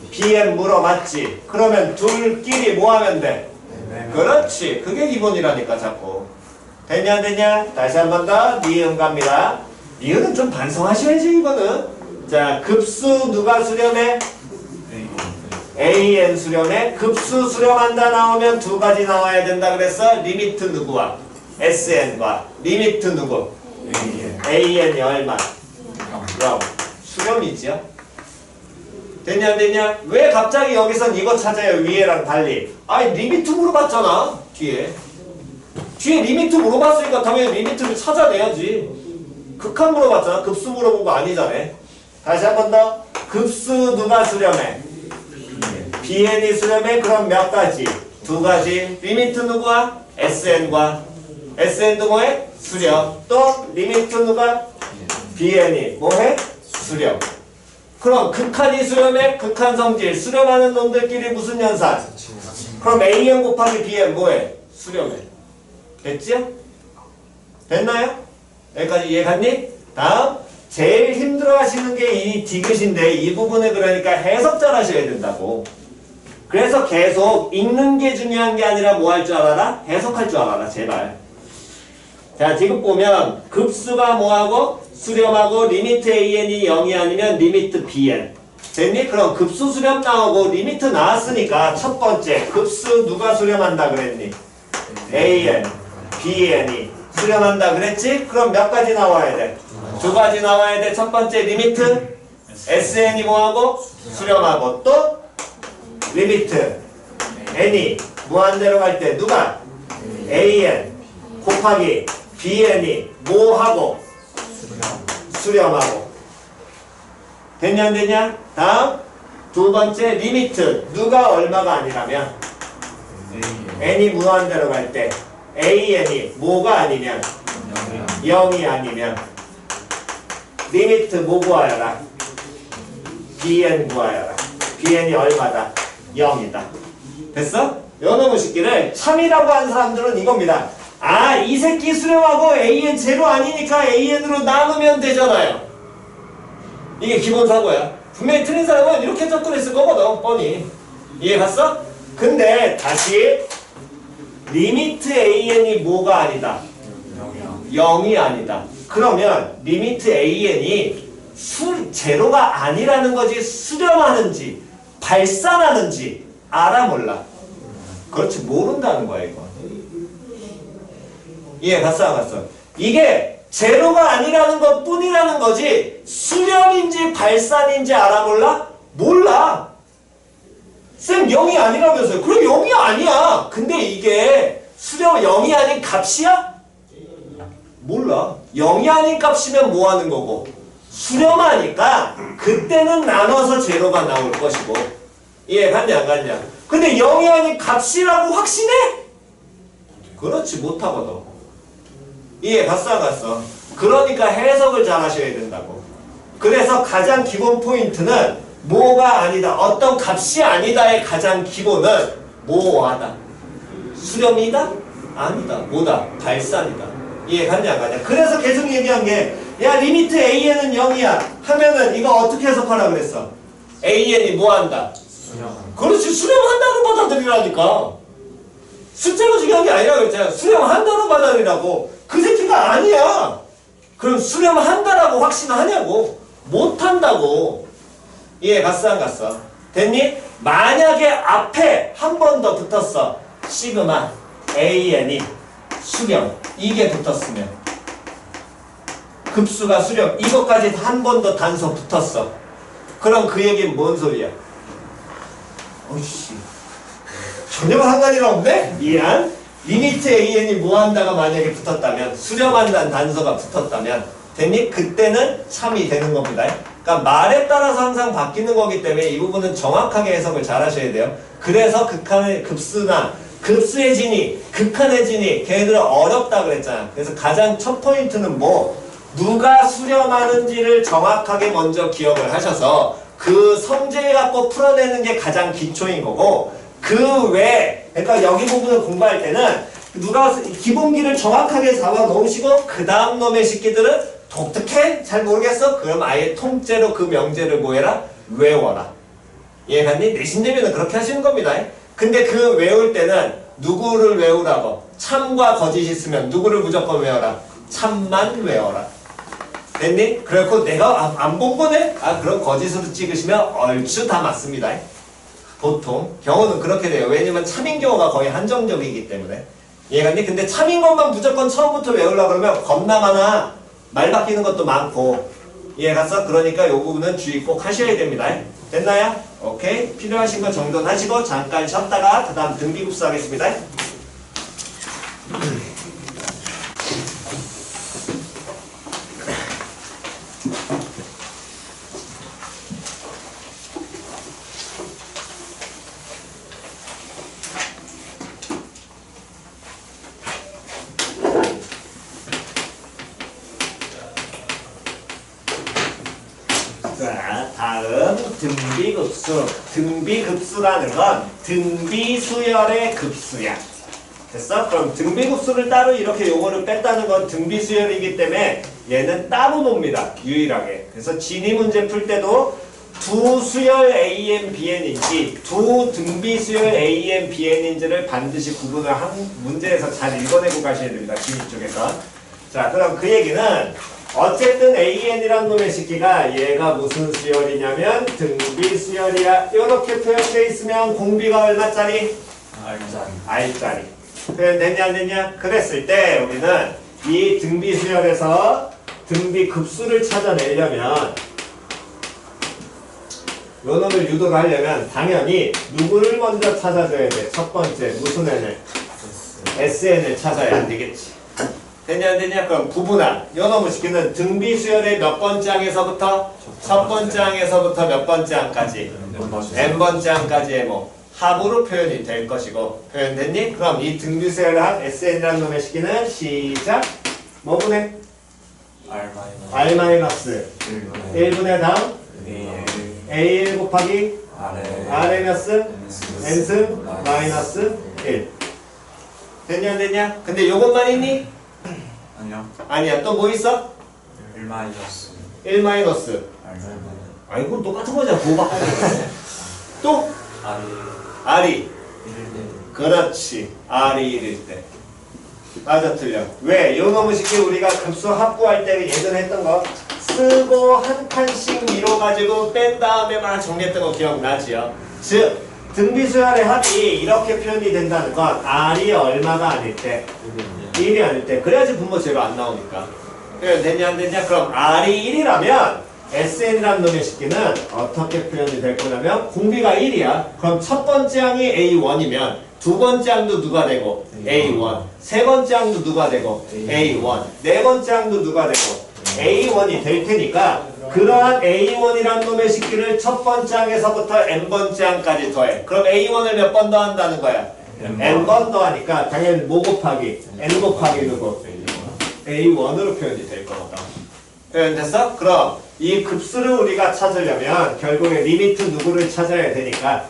BM 물어봤지. 그러면 둘끼리 뭐 하면 돼? 그렇지. 그게 기본이라니까 자꾸. 됐냐 안 됐냐? 다시 한 번 더 니은 갑니다. 니은은 좀 반성하셔야지 이거는. 자, 급수 누가 수렴해? AN 수렴에 급수 수렴한다 나오면 두 가지 나와야 된다 그랬어. 리미트 누구와? SN과 리미트 누구? AN이 얼마? 0. 수렴이지요. 됐냐 안 됐냐? 왜 갑자기 여기선 이거 찾아요 위에랑 달리? 아니 리미트 물어봤잖아 뒤에 리미트 물어봤으니까 당연히 리미트를 찾아내야지. 극한 물어봤잖아. 급수 물어본 거 아니잖아. 다시 한 번 더. 급수 누가 수렴해? BN이 수렴해. 그럼 몇 가지? 두 가지. 리미트 누구와? SN과 SN도 뭐해? 수렴. 또 리미트 누가? BN이 뭐해? 수렴. 그럼 극한이 수렴해? 극한 성질. 수렴하는 놈들끼리 무슨 연산? 그럼 AN 곱하기 BN 뭐해? 수렴해. 됐지요? 됐나요? 여기까지 이해 갔니? 다음 제일 힘들어 하시는 게 이 디귿인데 이 부분을 그러니까 해석 잘 하셔야 된다고. 그래서 계속 읽는 게 중요한 게 아니라 뭐 할 줄 알아라? 해석할 줄 알아라 제발. 자, 지금 보면 급수가 뭐하고 수렴하고 리미트 AN이 0이 아니면 리미트 BN. 됐니? 그럼 급수 수렴 나오고 리미트 나왔으니까 첫 번째 급수 누가 수렴한다 그랬니? AN, BN이 수렴한다 그랬지? 그럼 몇 가지 나와야 돼? 두 가지 나와야 돼. 첫 번째 리미트 SN이 뭐하고? 수렴하고 또 리미트 N이 무한대로 갈 때 누가? AN 곱하기 BN이 뭐하고? 수렴하고. 됐냐 안 됐냐? 다음 두 번째 리미트 누가 얼마가 아니라면 N이 무한대로 갈 때 AN이 뭐가 아니면 0이 아니면 리미트 뭐 구하여라? BN 구하여라. BN이 얼마다? 0이다. 됐어? 요놈의 식기를 참이라고 하는 사람들은 이겁니다. 아, 이 새끼 수렴하고 AN 제로 아니니까 AN으로 나누면 되잖아요. 이게 기본 사고야. 분명히 틀린 사람은 이렇게 접근했을 거거든, 뻔히. 이해 갔어? 근데 다시 리미트 AN이 뭐가 아니다? 0이 아니다. 그러면 리미트 AN이 제로가 아니라는 거지 수렴하는지 발산하는지 알아 몰라? 그렇지 모른다는 거야 이거. 이해 갔어 안 갔어? 이게 제로가 아니라는 것 뿐이라는 거지 수렴인지 발산인지 알아 몰라? 몰라. 쌤 0이 아니라면서요. 그럼 0이 아니야. 근데 이게 수렴 0이 아닌 값이야? 몰라. 0이 아닌 값이면 뭐 하는 거고? 수렴하니까 그때는 나눠서 제로가 나올 것이고. 이해 갔냐 안 갔냐? 근데 0이 아닌 값이라고 확신해? 그렇지 못하거든. 이해 갔어 안 갔어? 그러니까 해석을 잘 하셔야 된다고. 그래서 가장 기본 포인트는 뭐가 아니다. 어떤 값이 아니다의 가장 기본은 뭐하다. 수렴이다? 아니다. 뭐다? 발산이다. 이해 갔냐 안 갔냐? 그래서 계속 얘기한 게 야 리미트 AN은 0이야 하면은 이거 어떻게 해석하라 그랬어? AN이 뭐한다? 그렇지 수렴한다고 받아들이라니까. 숫자로 중요한 게 아니라 그랬잖아. 수렴한다고 받아들이라고. 그 새끼가 아니야. 그럼 수렴한다라고 확신하냐고. 못한다고. 이해 갔어 안 갔어? 됐니? 만약에 앞에 한 번 더 붙었어. 시그마 AN이 수렴 이게 붙었으면 급수가 수렴 이것까지 한 번 더 단서 붙었어. 그럼 그 얘기는 뭔 소리야? 어이씨 전혀 상관이가 없네? 미안. 리미트 AN이 뭐한다가 만약에 붙었다면 수렴한다는 단서가 붙었다면 됐니? 그때는 참이 되는 겁니다. 그러니까 말에 따라서 항상 바뀌는 거기 때문에 이 부분은 정확하게 해석을 잘 하셔야 돼요. 그래서 극한의 급수나 급수의 진위, 극한의 진위 걔네들은 어렵다 그랬잖아. 그래서 가장 첫 포인트는 뭐? 누가 수렴하는지를 정확하게 먼저 기억을 하셔서 그 성질 갖고 풀어내는 게 가장 기초인 거고 그 외에 그러니까 여기 부분을 공부할 때는 누가 기본기를 정확하게 잡아 놓으시고 그 다음 놈의 식기들은 독특해? 잘 모르겠어? 그럼 아예 통째로 그 명제를 뭐해라? 외워라. 이해갔니? 내신 되면 그렇게 하시는 겁니다. 근데 그 외울 때는 누구를 외우라고? 참과 거짓이 있으면 누구를 무조건 외워라? 참만 외워라. 됐니? 그래갖고 내가 안 본 거네? 아 그럼 거짓으로 찍으시면 얼추 다 맞습니다. 보통 경우는 그렇게 돼요. 왜냐면 참인 경우가 거의 한정적이기 때문에. 이해갔니? 근데 참인 것만 무조건 처음부터 외우려고 그러면 겁나 많아. 말 바뀌는 것도 많고. 이해갔어? 그러니까 이 부분은 주의 꼭 하셔야 됩니다. 됐나요? 오케이. 필요하신 거 정돈하시고 잠깐 쉬었다가 그 다음 등비급수 하겠습니다. 자, 다음 등비급수. 등비급수라는 건 등비수열의 급수야. 됐어? 그럼 등비급수를 따로 이렇게 요거를 뺐다는 건 등비수열이기 때문에 얘는 따로 놉니다. 유일하게. 그래서 진위 문제 풀 때도 두 수열 AN, BN인지 두 등비수열 AN, BN인지를 반드시 구분을 한 문제에서 잘 읽어내고 가셔야 됩니다. 진위 쪽에서. 자, 그럼 그 얘기는 어쨌든 AN이란 놈의 식기가 얘가 무슨 수열이냐면 등비 수열이야. 이렇게 표현되어 있으면 공비가 얼마짜리? R짜리. 표현됐냐 안 됐냐? 그랬을 때 우리는 이 등비 수열에서 등비 급수를 찾아내려면 요 놈을 유도를 하려면 당연히 누구를 먼저 찾아줘야 돼? 첫 번째 무슨 n을? SN을 찾아야 안 되겠지. 됐냐 안 됐냐? 그럼 구분한 요 놈을 시키는 등비 수열의 몇 번째 항에서부터? 첫 번째 항에서부터 몇 번째 항까지? n번째 항까지의 뭐 합으로 표현이 될 것이고. 표현됐니? 그럼 이 등비 수열의 합 SN이라는 놈의 시기는 시작. 뭐 분해? R-1분의 다음 A1 곱하기 Rn스 N승 마이너스 1. 됐냐 안 됐냐? 근데 요것만 있니? 아니요. 아니야. 또 뭐 있어? 1 마이너스. 아이고 똑같은 거잖아. 그거 바꿔야 또? R이. 그렇지. R이 1일 때. 맞아 틀려. 왜? 요 놈의 식기 우리가 급수 합구할 때 예전에 했던 거 쓰고 한 칸씩 밀어가지고 뺀 다음에만 정리했던 거 기억나지요? 즉 등비수열의 합이 이렇게 표현이 된다는 건 R이 얼마가 아닐 때 1이 아닐 때 그래야지 분모 제로 안 나오니까. 그래 됐냐 안 됐냐? 그럼 R이 1이라면 SN이라는 놈의 식기는 어떻게 표현이 될 거냐면 공비가 1이야. 그럼 첫 번째 항이 A1이면 두 번째 항도 누가 되고? A1. 세 번째 항도 누가 되고? A1. 네 번째 항도 누가 되고? A1이 될 테니까 그러한 A1이란 놈의 식기를 첫 번째 항에서부터 n번째 항까지 더해. 그럼 A1을 몇 번 더한다는 거야? n번 더하니까 당연히 뭐 곱하기? n 곱하기 누구? A1으로 표현이 될 거거든. 표현됐어? 그럼 이 급수를 우리가 찾으려면 결국에 리미트 누구를 찾아야 되니까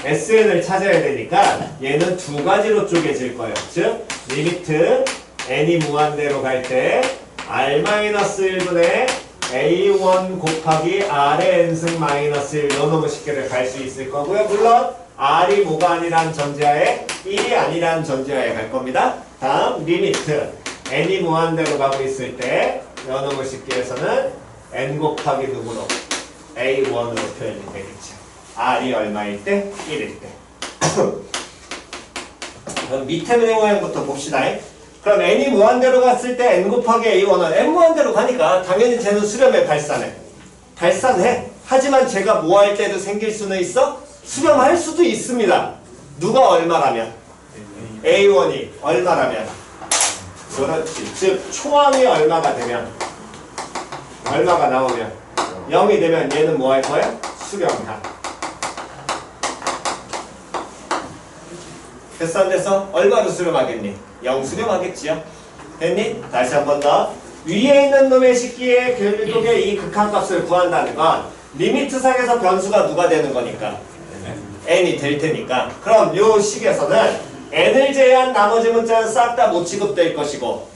SN을 찾아야 되니까 얘는 두 가지로 쪼개질 거예요. 즉 리미트 n이 무한대로 갈 때 R-1분의 A1 곱하기 R의 n승 마이너스 1 요 놈의 식기를 갈 수 있을 거고요. 물론 R이 뭐가 아니란 전제하에 1이 아니란 전제하에 갈 겁니다. 다음 리미트 n이 무한대로 가고 있을 때 요 놈의 식기에서는 n 곱하기 누구로? A1으로 표현이 되겠죠. R이 얼마일 때? 1일 때. 그럼 밑에 모양부터 봅시다. 그럼 n이 무한대로 갔을 때 n 곱하기 a1은 n 무한대로 가니까 당연히 쟤는 수렴에 발산해. 발산해. 하지만 제가 뭐 할 때도 생길 수는 있어? 수렴할 수도 있습니다. 누가 얼마라면? a1이 얼마라면? 그렇지. 즉 초항이 얼마가 되면? 얼마가 나오면? 0이 되면 얘는 뭐 할 거야? 수렴하. 됐어 안 됐어? 얼마로 수렴하겠니? 0 수렴하겠지요? 됐니? 다시 한 번 더. 위에 있는 놈의 식기의 결국에 이 극한값을 구한다는 건 리미트 상에서 변수가 누가 되는 거니까? n이 될 테니까. 그럼 요 식에서는 n을 제외한 나머지 문자는 싹 다 못 취급될 것이고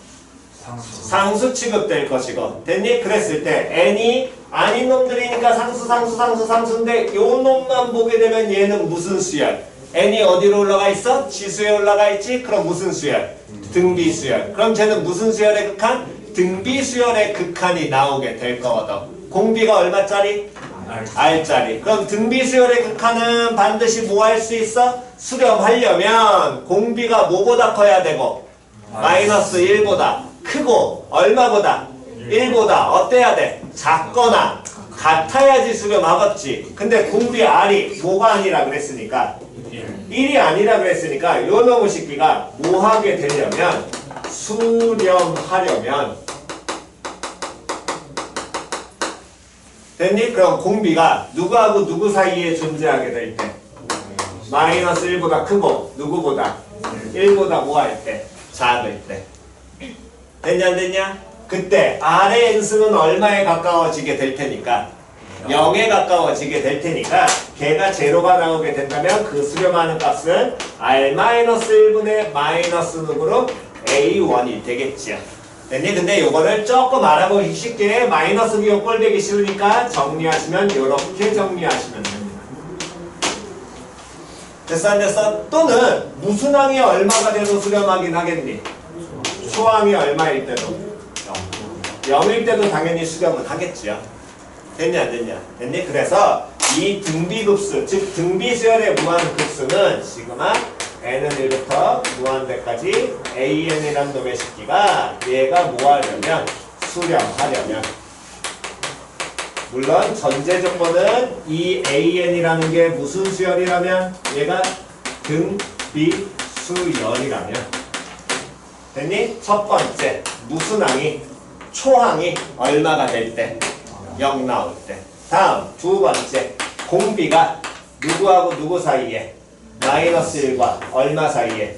상수 취급될 것이고. 됐니? 그랬을 때 n이 아닌 놈들이니까 상수인데 요 놈만 보게 되면 얘는 무슨 수열? n이 어디로 올라가 있어? 지수에 올라가 있지? 그럼 무슨 수열? 등비 수열. 그럼 쟤는 무슨 수열의 극한? 등비 수열의 극한이 나오게 될 거거든. 공비가 얼마짜리? R짜리. 그럼 등비 수열의 극한은 반드시 뭐 할 수 있어? 수렴하려면 공비가 뭐보다 커야 되고 마이너스 1보다 크고 얼마보다? 1보다 어때야 돼? 작거나 같아야지 수렴하겠지. 근데 공비 R이 뭐가 아니라 그랬으니까 1이 아니라 그랬으니까 요 놈의 식기가 뭐 하게 되려면 수렴하려면 됐니? 그럼 공비가 누구하고 누구 사이에 존재하게 될 때 마이너스 1보다 크고 누구보다 1보다 뭐 할 때? 작을 때. 됐냐 안 됐냐? 그때 R의 n승은 얼마에 가까워지게 될 테니까 0에 가까워지게 될 테니까 걔가 제로가 나오게 된다면 그 수렴하는 값은 R-1분의 마이너스 놈으로 A1이 되겠지요. 됐니? 근데 요거를 조금 알아보기 쉽게 마이너스 기호 꼴되기 싫으니까 정리하시면 요렇게 정리하시면 됩니다. 됐어 안 됐어? 또는 무슨 항이 얼마가 돼도 수렴하긴 하겠니? 초항이 얼마일 때도? 0일 때도 당연히 수렴은 하겠죠. 됐냐 안 됐냐? 됐니? 그래서 이 등비급수, 즉 등비수열의 무한급수는 시그마 n은 1부터 무한대까지 an이란 놈의 식기가 얘가 뭐 하려면 수렴하려면, 물론 전제 조건은 이 an이라는 게 무슨 수열이라면 얘가 등비수열이라면. 됐니? 첫 번째 무슨 항이 초항이 얼마가 될 때? 0 나올 때. 다음 두 번째 공비가 누구하고 누구 사이에? 마이너스 1과 얼마 사이에?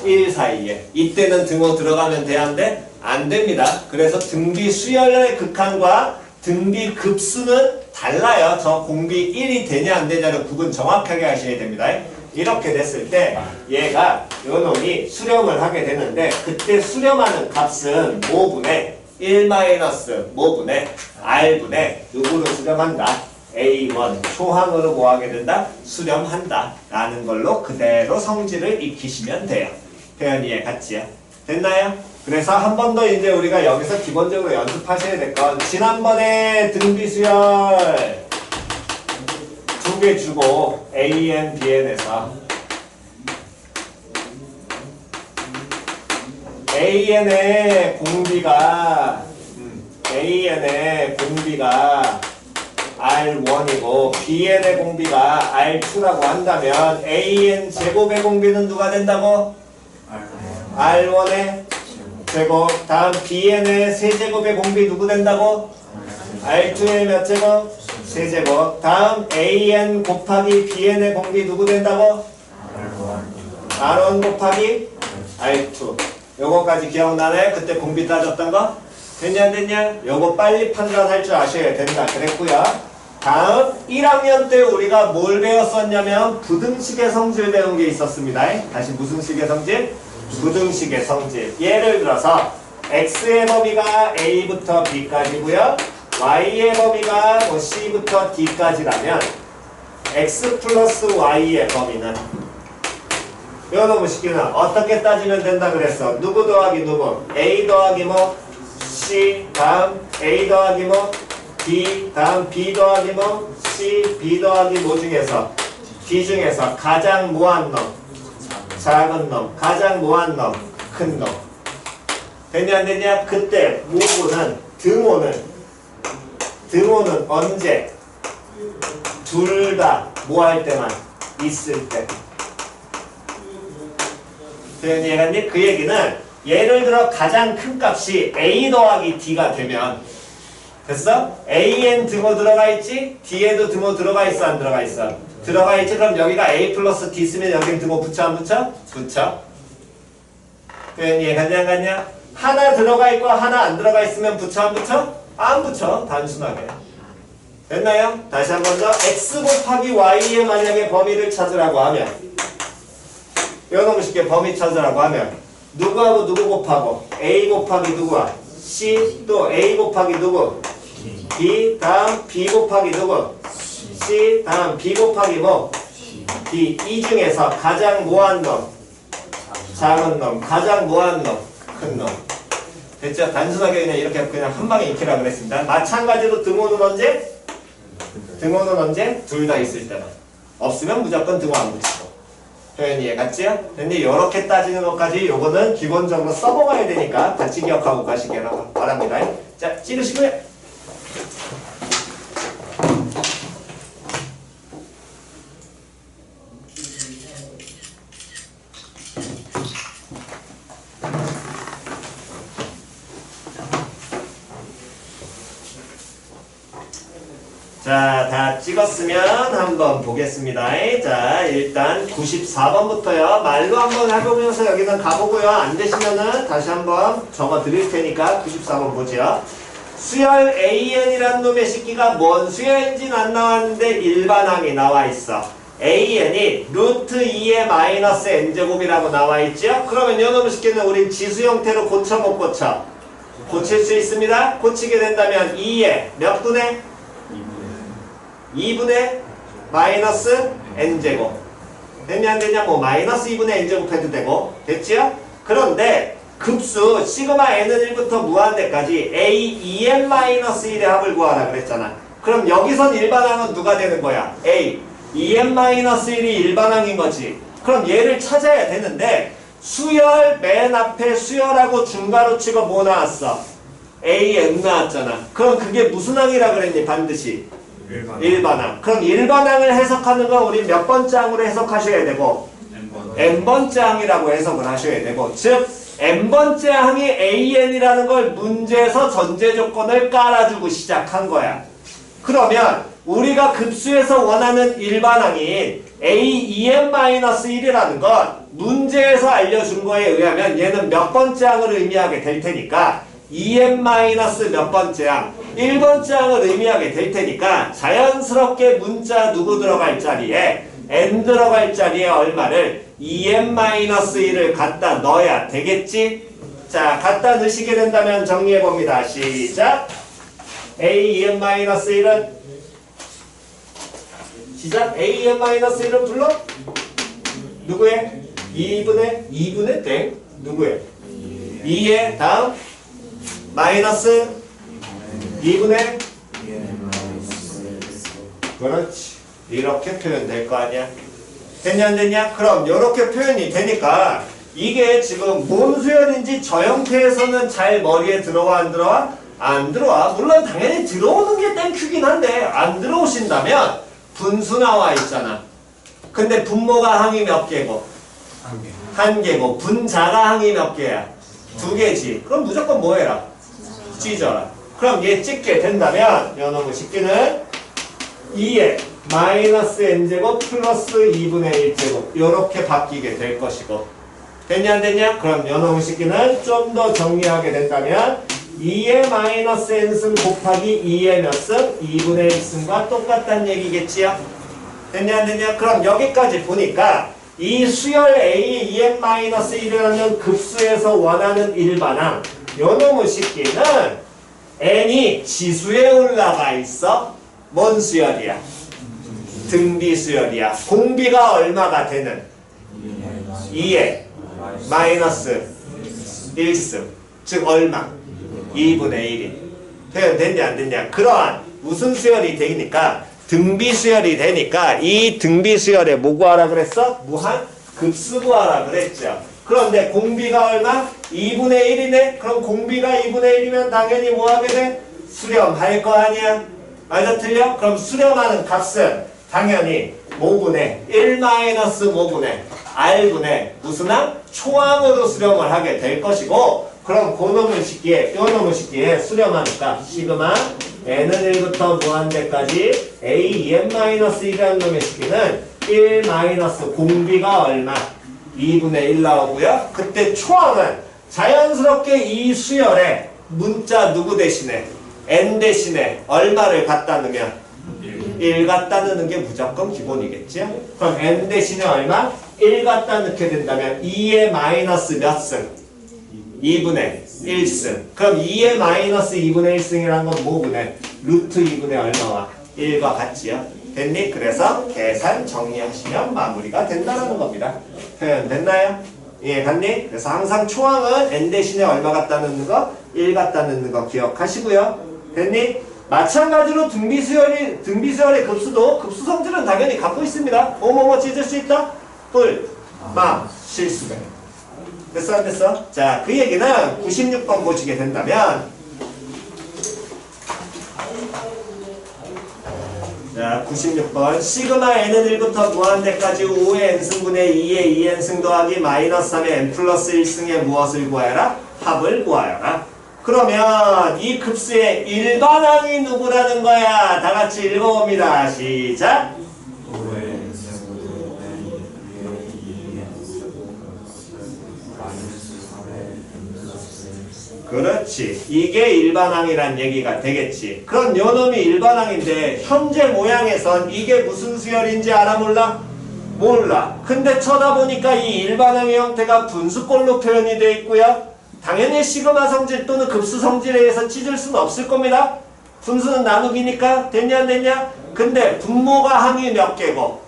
1 사이에. 이때는 등호 들어가면 돼야인데 안 됩니다. 그래서 등비 수열의 극한과 등비 급수는 달라요. 저 공비 1이 되냐 안 되냐를 구분 정확하게 하셔야 됩니다. 이렇게 됐을 때 얘가 요 놈이 수렴을 하게 되는데, 그때 수렴하는 값은 뭐분의 1 마이너스 뭐분의 r분의 누구로 수렴한다? A1 초항으로 뭐 하게 된다? 수렴한다 라는 걸로 그대로 성질을 익히시면 돼요. 표현 이해 갔지요? 됐나요? 그래서 한 번 더 이제 우리가 여기서 기본적으로 연습하셔야 될 건, 지난번에 등비수열 두 개 주고 AN, BN에서 AN의 공비가 R1이고 BN의 공비가 R2라고 한다면 AN 제곱의 공비는 누가 된다고? R1의 제곱. 다음 BN의 세제곱의 공비 누구 된다고? R2의 몇 제곱? 세제곱. 다음 AN 곱하기 BN의 공비 누구 된다고? R1 곱하기 R2. 요거까지 기억나네? 그때 공비 따졌던 거? 됐냐 안 됐냐? 요거 빨리 판단할 줄 아셔야 된다 그랬고요. 다음 1학년 때 우리가 뭘 배웠었냐면 부등식의 성질 배운 게 있었습니다. 다시 무슨 식의 성질? 부등식의 성질. 예를 들어서 x의 범위가 a부터 b까지고요, y의 범위가 뭐 c부터 d까지라면 x 플러스 y의 범위는 요 놈의 식기는 어떻게 따지면 된다 그랬어? 누구 더하기 누구? a 더하기 뭐 c, 다음 a 더하기 뭐 b, 다음 b 더하기 뭐 c, b 더하기 뭐 중에서 d 중에서 가장 무한 놈, 작은 놈, 가장 무한 놈, 큰 놈. 됐냐 안 됐냐? 그때 무구는 등호는 언제? 둘 다 뭐 할 때만? 있을 때. 됐니? 그 얘기는 예를 들어 가장 큰 값이 a 더하기 d가 되면, 됐어? a엔 등호 들어가 있지? d에도 등호 들어가 있어 안 들어가 있어? 들어가 있지? 그럼 여기가 a 플러스 d 쓰면 여긴 등호 붙여 안 붙여? 붙여. 됐니? 갔냐 안 갔냐? 하나 들어가 있고 하나 안 들어가 있으면 붙여 안 붙여? 안 붙여. 단순하게. 됐나요? 다시 한 번 더. x 곱하기 y의 만약에 범위를 찾으라고 하면, 여러분 쉽게 범위 찾으라고 하면 누구하고 누구 곱하고 a 곱하기 누구와 c, 또 a 곱하기 누구 b, 다음 b 곱하기 누구 c, 다음 b 곱하기 뭐 d. 이 중에서 가장 무한 놈, 작은 놈, 가장 무한 놈, 큰 놈. 됐죠? 단순하게 그냥 이렇게 그냥 한 방에 익히라 그랬습니다. 마찬가지로 등호는 언제? 등호는 언제? 둘 다 있을 때만. 없으면 무조건 등호 안 붙이고. 표현 이해 갔지요? 근데 이렇게 따지는 것까지 요거는 기본적으로 써먹어야 되니까 같이 기억하고 가시기 바랍니다. 자, 찍으시고요. 자, 다 찍었으면 한번 보겠습니다. 자, 일단 94번부터요. 말로 한번 해보면서 여기는 가보고요. 안 되시면은 다시 한번 적어 드릴 테니까 94번 보죠. 수열 AN이란 놈의 식기가 뭔 수열인지는 안 나왔는데 일반항이 나와 있어. AN이 루트 2의 마이너스 n제곱이라고 나와 있죠? 그러면 이 놈의 식기는 우린 지수 형태로 고쳐 못 고쳐? 고칠 수 있습니다. 고치게 된다면 2의 몇 분의? 2분의 마이너스 n제곱. 됐냐 안 됐냐? 뭐 마이너스 2분의 n제곱 해도 되고. 됐지요? 그런데 급수 시그마 n은 1부터 무한대까지 a 2n-1의 합을 구하라 그랬잖아. 그럼 여기선 일반항은 누가 되는 거야? a 2n-1이 일반항인 거지. 그럼 얘를 찾아야 되는데 수열 맨 앞에 수열하고 중괄호 치고 뭐 나왔어? AN 나왔잖아. 그럼 그게 무슨 항이라 그랬니? 반드시 일반항. 그럼 일반항을 해석하는 건 우리 몇 번째 항으로 해석하셔야 되고 n번째 항이라고 해석을 하셔야 되고, 즉 n번째 항이 AN이라는 걸 문제에서 전제 조건을 깔아주고 시작한 거야. 그러면 우리가 급수에서 원하는 일반항인 A2n-1이라는 건 문제에서 알려준 거에 의하면 얘는 몇 번째 항을 의미하게 될 테니까 2n- 몇 번째 항, 1번째 항을 의미하게 될 테니까 자연스럽게 문자 누구 들어갈 자리에 n 들어갈 자리에 얼마를 2n-1을 갖다 넣어야 되겠지? 자, 갖다 넣으시게 된다면 정리해봅니다. 시작! A2n-1은 시작! A2n-1을 불러? 누구의? 2분의 땡? 누구의? 2의 다음 마이너스 2분의 그렇지. 이렇게 표현될 거 아니야? 됐냐 안 됐냐? 그럼 이렇게 표현이 되니까 이게 지금 뭔 수열인지 저 형태에서는 잘 머리에 들어와 안 들어와? 안 들어와. 물론 당연히 들어오는 게 땡큐긴 한데 안 들어오신다면 분수 나와 있잖아. 근데 분모가 항이 몇 개고? 한 개고. 분자가 항이 몇 개야? 두 개지. 그럼 무조건 뭐 해라? 찢어라. 그럼 얘 찢게 된다면 요놈의 식기는 2에 마이너스 n제곱 플러스 2분의 1제곱 요렇게 바뀌게 될 것이고, 됐냐 안 됐냐? 그럼 요놈의 식기는 좀 더 정리하게 된다면 2의 마이너스 n승 곱하기 2의 몇 승? 2분의 1승과 똑같다는 얘기겠지요? 됐냐 안 됐냐? 그럼 여기까지 보니까 이 수열 A 2n-1이라는 급수에서 원하는 일반항 요놈의 식기는 n이 지수에 올라가 있어. 뭔 수열이야? 등비 수열이야. 공비가 얼마가 되는? 2에 마이너스 1승. 즉 얼마? 2분의 1이. 표현됐냐 안 됐냐? 그러한 무슨 수열이 되니까? 등비 수열이 되니까 이 등비 수열에 뭐 구하라 그랬어? 무한 급수 구하라 그랬죠. 그런데 공비가 얼마? 2분의 1이네? 그럼 공비가 2분의 1이면 당연히 뭐 하게 돼? 수렴할 거 아니야? 맞아 틀려? 그럼 수렴하는 값은 당연히 5분의 1-5분의 R분의 무슨 항? 초항으로 수렴을 하게 될 것이고, 그럼 그 놈의 식기에 요 놈의 식기에 수렴하는 값 시그마 n은 1부터 무한대까지 A2n-1이라는 놈의 식기는 1 공비가 얼마? 2분의 1 나오고요. 그때 초항은 자연스럽게 이 수열에 문자 누구 대신에? n 대신에 얼마를 갖다 넣으면? 1 갖다 넣는 게 무조건 기본이겠죠? 그럼 n 대신에 얼마? 1 갖다 넣게 된다면 2의 마이너스 몇 승? 2분의 1승. 그럼 2의 마이너스 2분의 1승이라는 건 뭐분의? 루트 2분의 얼마와? 1과 같지요? 됐니? 그래서 계산 정리하시면 마무리가 된다는 겁니다. 표현 됐나요? 예, 갔니? 그래서 항상 초항은 n 대신에 얼마 갖다 넣는 거? 1 갖다 넣는 거 기억하시고요. 됐니? 마찬가지로 등비수열의 급수도 급수 성질은 당연히 갖고 있습니다. 뭐뭐뭐 찢을 수 있다? 뿔, 마, 실수배. 됐어 안 됐어? 자, 그 얘기는 96번 보시게 된다면, 자, 96번 시그마 n은 1부터 무한대까지 5의 n승분의 2의 2n승 더하기 마이너스 3의 n 플러스 1승의 무엇을 구하여라? 합을 구하여라. 그러면 이 급수의 일반항이 누구라는 거야? 다 같이 읽어봅니다. 시작! 그렇지. 이게 일반항이란 얘기가 되겠지. 그럼 요놈이 일반항인데 현재 모양에선 이게 무슨 수열인지 알아 몰라? 몰라. 근데 쳐다보니까 이 일반항의 형태가 분수꼴로 표현이 되어 있고요. 당연히 시그마 성질 또는 급수 성질에 의해서 찢을 수는 없을 겁니다. 분수는 나누기니까. 됐냐 안 됐냐? 근데 분모가 항이 몇 개고?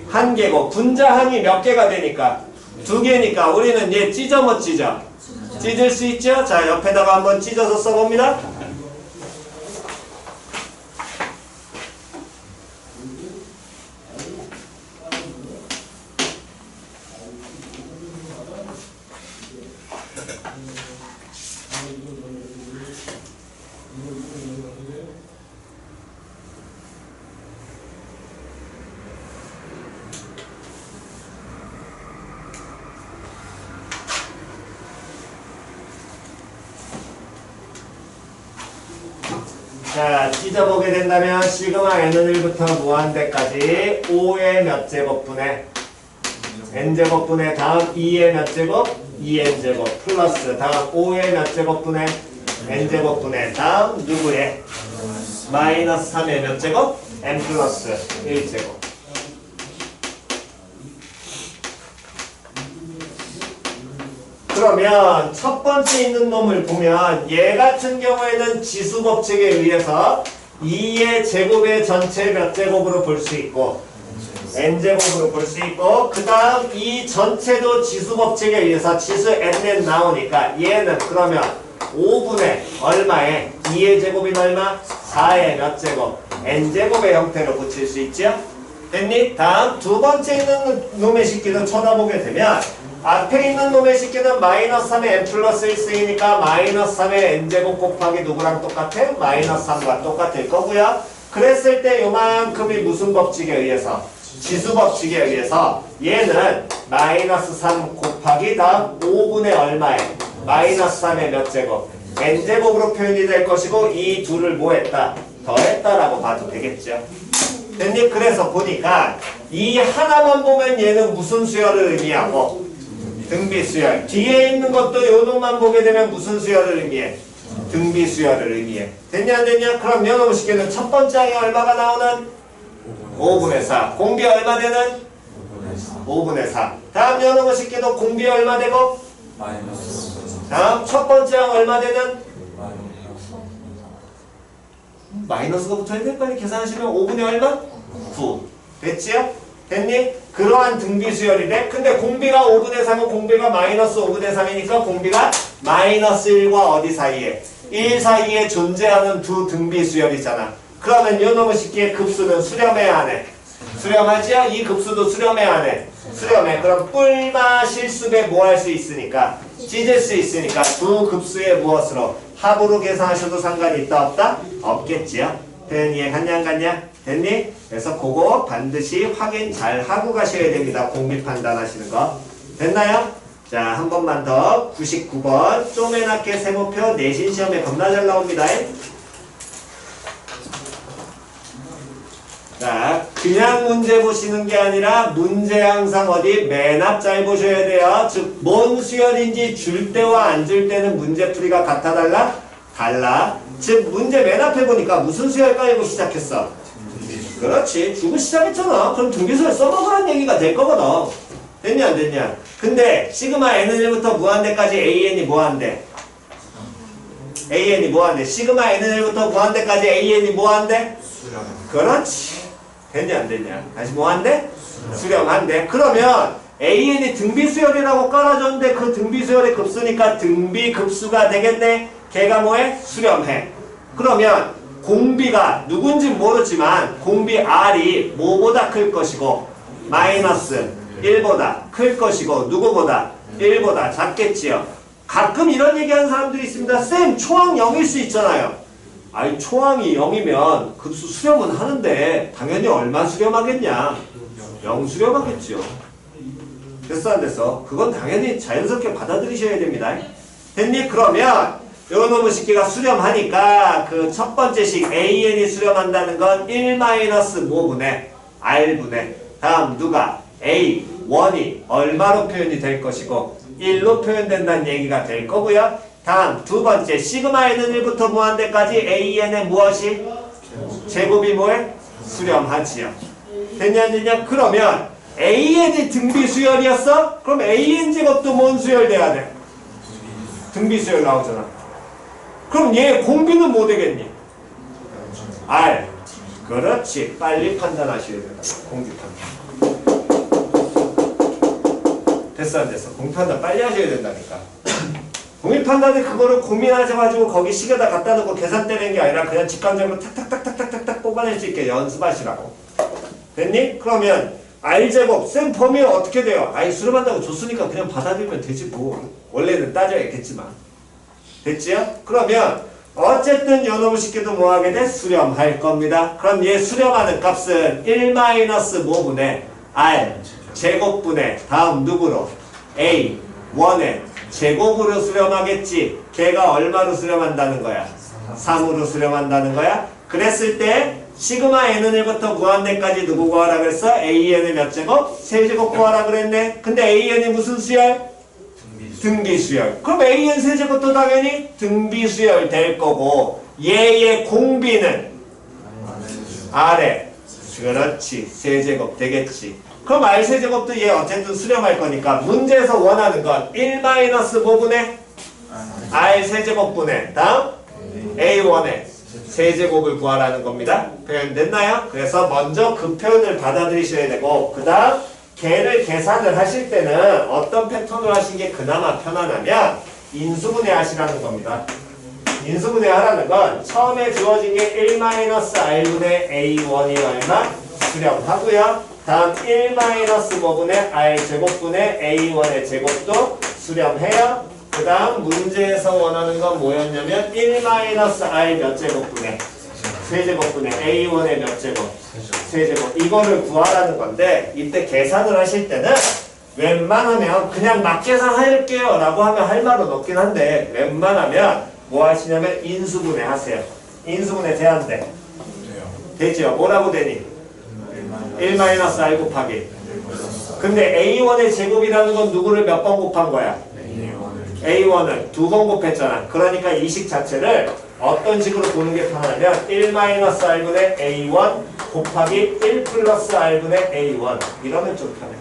한 개고. 분자 항이 몇 개가 되니까? 두 개니까 우리는 얘 찢어 못 찢어? 찢을 수 있죠? 자, 옆에다가 한번 찢어서 써봅니다. 자, 찢어보게 된다면 시그마 n은 1부터 무한대까지 5의 몇 제곱분의 n제곱분의 다음 2의 몇 제곱? 2n제곱 플러스 다음 5의 몇 제곱분의 n제곱분의 다음 누구의? 마이너스 3의 몇 제곱? n 플러스 1제곱. 그러면 첫 번째 있는 놈을 보면 얘 같은 경우에는 지수법칙에 의해서 2의 제곱의 전체 몇 제곱으로 볼 수 있고 n제곱으로 볼 수 있고 그 다음 이 전체도 지수법칙에 의해서 지수 nn 나오니까 얘는 그러면 5분의 얼마에 2의 제곱이 얼마? 4의 몇 제곱? n제곱의 형태로 붙일 수 있죠? 됐니? 다음 두 번째 있는 놈의 식기도 쳐다보게 되면 앞에 있는 놈의 식기는 마이너스 3의 n 플러스 1승이니까 마이너스 3의 n제곱 곱하기 누구랑 똑같아? 마이너스 3과 똑같을 거고요. 그랬을 때 요만큼이 무슨 법칙에 의해서? 지수법칙에 의해서 얘는 마이너스 3 곱하기 다음 5분의 얼마에? 마이너스 3의 몇 제곱? n제곱으로 표현이 될 것이고 이 둘을 뭐 했다? 더했다라고 봐도 되겠죠. 됐니? 그래서 보니까 이 하나만 보면 얘는 무슨 수열을 의미하고? 등비수열. 뒤에 있는 것도 요 놈만 보게 되면 무슨 수열을 의미해? 등비수열을 의미해. 됐냐 안 됐냐? 그럼 요 놈 식기는 첫 번째 항이 얼마가 나오는? 5분의 4. 공비 얼마 되는? 5분의 4. 다음 요 놈 식기도 공비 얼마 되고? 다음 첫 번째 항 얼마 되는? 마이너스가 붙어야 돼? 빨리 계산하시면 5분의 얼마? 9. 됐지요? 됐니? 그러한 등비수열이 돼. 근데 공비가 5분의 3은 공비가 마이너스 5분의 3이니까 공비가 마이너스 1과 어디 사이에? 1 사이에 존재하는 두 등비수열이잖아. 그러면 요 놈의 식기의 급수는 수렴해야 하네. 수렴하지요? 이 급수도 수렴해야 하네. 수렴해. 그럼 뿔마 실수배 뭐 할 수 있으니까? 찢을 수 있으니까 두 급수의 무엇으로? 합으로 계산하셔도 상관이 있다 없다? 없겠지요? 됐니? 갔냐 안 갔냐? 됐니? 그래서 그거 반드시 확인 잘 하고 가셔야 됩니다. 공비 판단하시는 거. 됐나요? 자, 한 번만 더. 99번 쪼매나게 세모표 내신 시험에 겁나 잘 나옵니다. 자, 그냥 문제 보시는 게 아니라 문제 항상 어디 맨 앞 잘 보셔야 돼요. 즉, 뭔 수열인지 줄 때와 안 줄 때는 문제풀이가 같아 달라? 달라. 즉, 문제 맨 앞에 보니까 무슨 수열 깔고 시작했어? 그렇지. 주고 시작했잖아. 그럼 등비수열 써먹으란 얘기가 될 거거든. 됐냐 안 됐냐? 근데 시그마 n은 1부터 무한대까지 an이 뭐한대? an이 뭐한대? 시그마 n은 1부터 무한대까지 an이 뭐한대? 수렴. 그렇지. 됐냐 안 됐냐? 다시 뭐한대? 수렴한대. 그러면 an이 등비수열이라고 깔아줬는데 그 등비수열의 급수니까 등비급수가 되겠네. 걔가 뭐해? 수렴해. 그러면 공비가 누군지 모르지만 공비 R이 뭐보다 클 것이고 마이너스 1보다 클 것이고 누구보다? 1보다 작겠지요. 가끔 이런 얘기하는 사람들이 있습니다. 쌤 초항 0일 수 있잖아요. 아니 초항이 0이면 급수 수렴은 하는데 당연히 얼마 수렴하겠냐? 0 수렴하겠죠. 됐어 안 됐어? 그건 당연히 자연스럽게 받아들이셔야 됩니다. 됐니? 그러면 요 놈의 식기가 수렴하니까 그 첫 번째 식 an이 수렴한다는 건 1-5분의 r분의 다음 누가? a1이 얼마로 표현이 될 것이고 1로 표현된다는 얘기가 될 거고요. 다음 두 번째 시그마 n은 1부터 무한대까지 an의 무엇이? 제곱이 뭐해? 수렴하지요. 됐냐 안 됐냐? 그러면 an이 등비수열이었어? 그럼 an 제곱도 뭔 수열 돼야 돼? 등비수열 나오잖아. 그럼 얘 공비는 뭐 되겠니? R. 그렇지. 빨리 판단하셔야 된다. 공비 판단. 됐어 안 됐어? 공비 판단 빨리 하셔야 된다니까. 공입한다는데 그거를 고민하셔가지고 거기 식에다 갖다 놓고 계산대 낸게 아니라 그냥 직관적으로 탁탁탁탁탁탁탁 뽑아낼 수 있게 연습하시라고. 됐니? 그러면 R제곱 쌤 범위 어떻게 돼요? 아이 수렴한다고 줬으니까 그냥 받아들이면 되지 뭐. 원래는 따져야겠지만. 됐지요? 그러면 어쨌든 요놈의 쉽게도 뭐 하게 돼? 수렴할 겁니다. 그럼 얘 수렴하는 값은 1-5분의 R 제곱분의 다음 누구로? A 1의 제곱으로 수렴하겠지. 걔가 얼마로 수렴한다는 거야? 3으로 수렴한다는 거야? 그랬을 때 시그마 n은 1부터 무한대까지 누구 구하라 그랬어? AN의 몇 제곱? 세제곱 구하라 그랬네. 근데 AN이 무슨 수열? 등비수열. 그럼 AN 세제곱도 당연히 등비수열 될 거고 얘의 공비는 R에 그렇지 세제곱 되겠지. 그럼 R 세제곱도 얘 어쨌든 수렴할 거니까 문제에서 원하는 건 1-5분의 R 세제곱분의 다음 A1의 세제곱을 구하라는 겁니다. 표현됐나요? 그래서 먼저 그 표현을 받아들이셔야 되고 그 다음 걔를 계산을 하실 때는 어떤 패턴으로 하신 게 그나마 편하냐면 인수분해 하시라는 겁니다. 인수분해 하라는 건 처음에 주어진 게 1-R분의 A1이 얼마? 수렴하고요. 다음 1-5분의 R제곱분의 A1의 제곱도 수렴해요. 그 다음 문제에서 원하는 건 뭐였냐면 1-R 몇 제곱분의 세제곱분의 A1의 몇 제곱? 세제곱. 이거를 구하라는 건데 이때 계산을 하실 때는 웬만하면 그냥 막 계산할게요 라고 하면 할 말은 없긴 한데 웬만하면 뭐 하시냐면 인수분해 하세요. 인수분해 제한돼. 되죠? 뭐라고 되니? 1-R 곱하기. 근데 A1의 제곱이라는 건 누구를 몇 번 곱한 거야? A1을 2번 곱했잖아. 그러니까 이 식 자체를 어떤 식으로 보는 게 편하냐면 1-R분의 A1 곱하기 1+R분의 A1 이러면 좀 편해.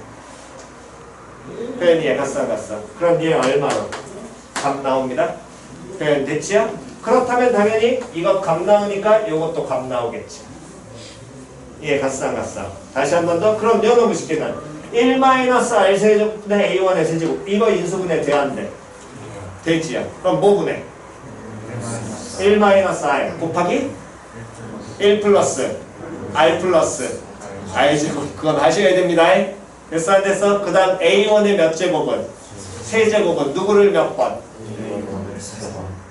표현이 얘 갔어. 그럼 얘 얼마로? 값 나옵니다. 표현 됐지요? 그렇다면 당연히 이거 값 나오니까 이것도 값 나오겠지. 얘 갔어. 다시 한 번 더. 그럼 요놈의 식기는 1-R 세제곱분의 A1의 세제곱 이거 인수분해 돼안돼? 되지요. 그럼 뭐 분해? 1-R 곱하기 1+R 플러스 R 제곱. 그건 하셔야 됩니다. 됐어 안 됐어? 그 다음 A1의 몇 제곱은? 세제곱은 누구를 몇 번?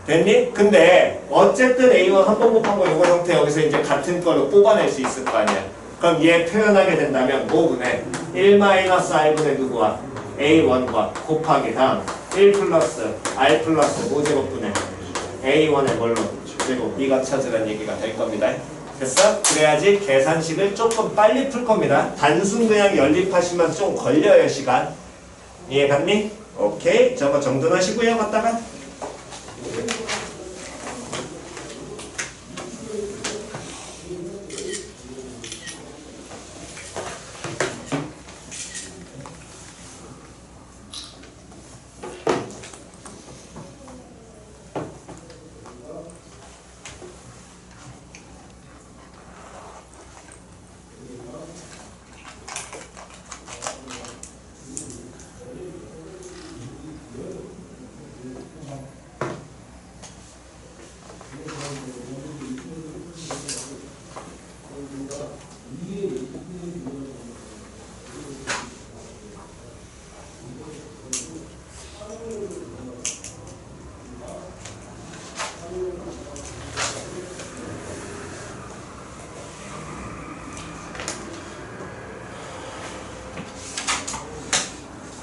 됐니? 근데 어쨌든 A1 한 번 곱한 거 요거 형태 여기서 이제 같은 거로 뽑아낼 수 있을 거 아니야. 그럼 얘 표현하게 된다면 뭐 분해? 1-R분의 누구와? A1과 곱하기 다음 1+R 플러스 5제곱분의 A1의 뭘로? 제곱. 이거 찾으란 얘기가 될 겁니다. 됐어? 그래야지 계산식을 조금 빨리 풀 겁니다. 단순 그냥 연립하시면 좀 걸려요 시간. 이해 갔니? 오케이. 저거 정돈하시고요. 갔다가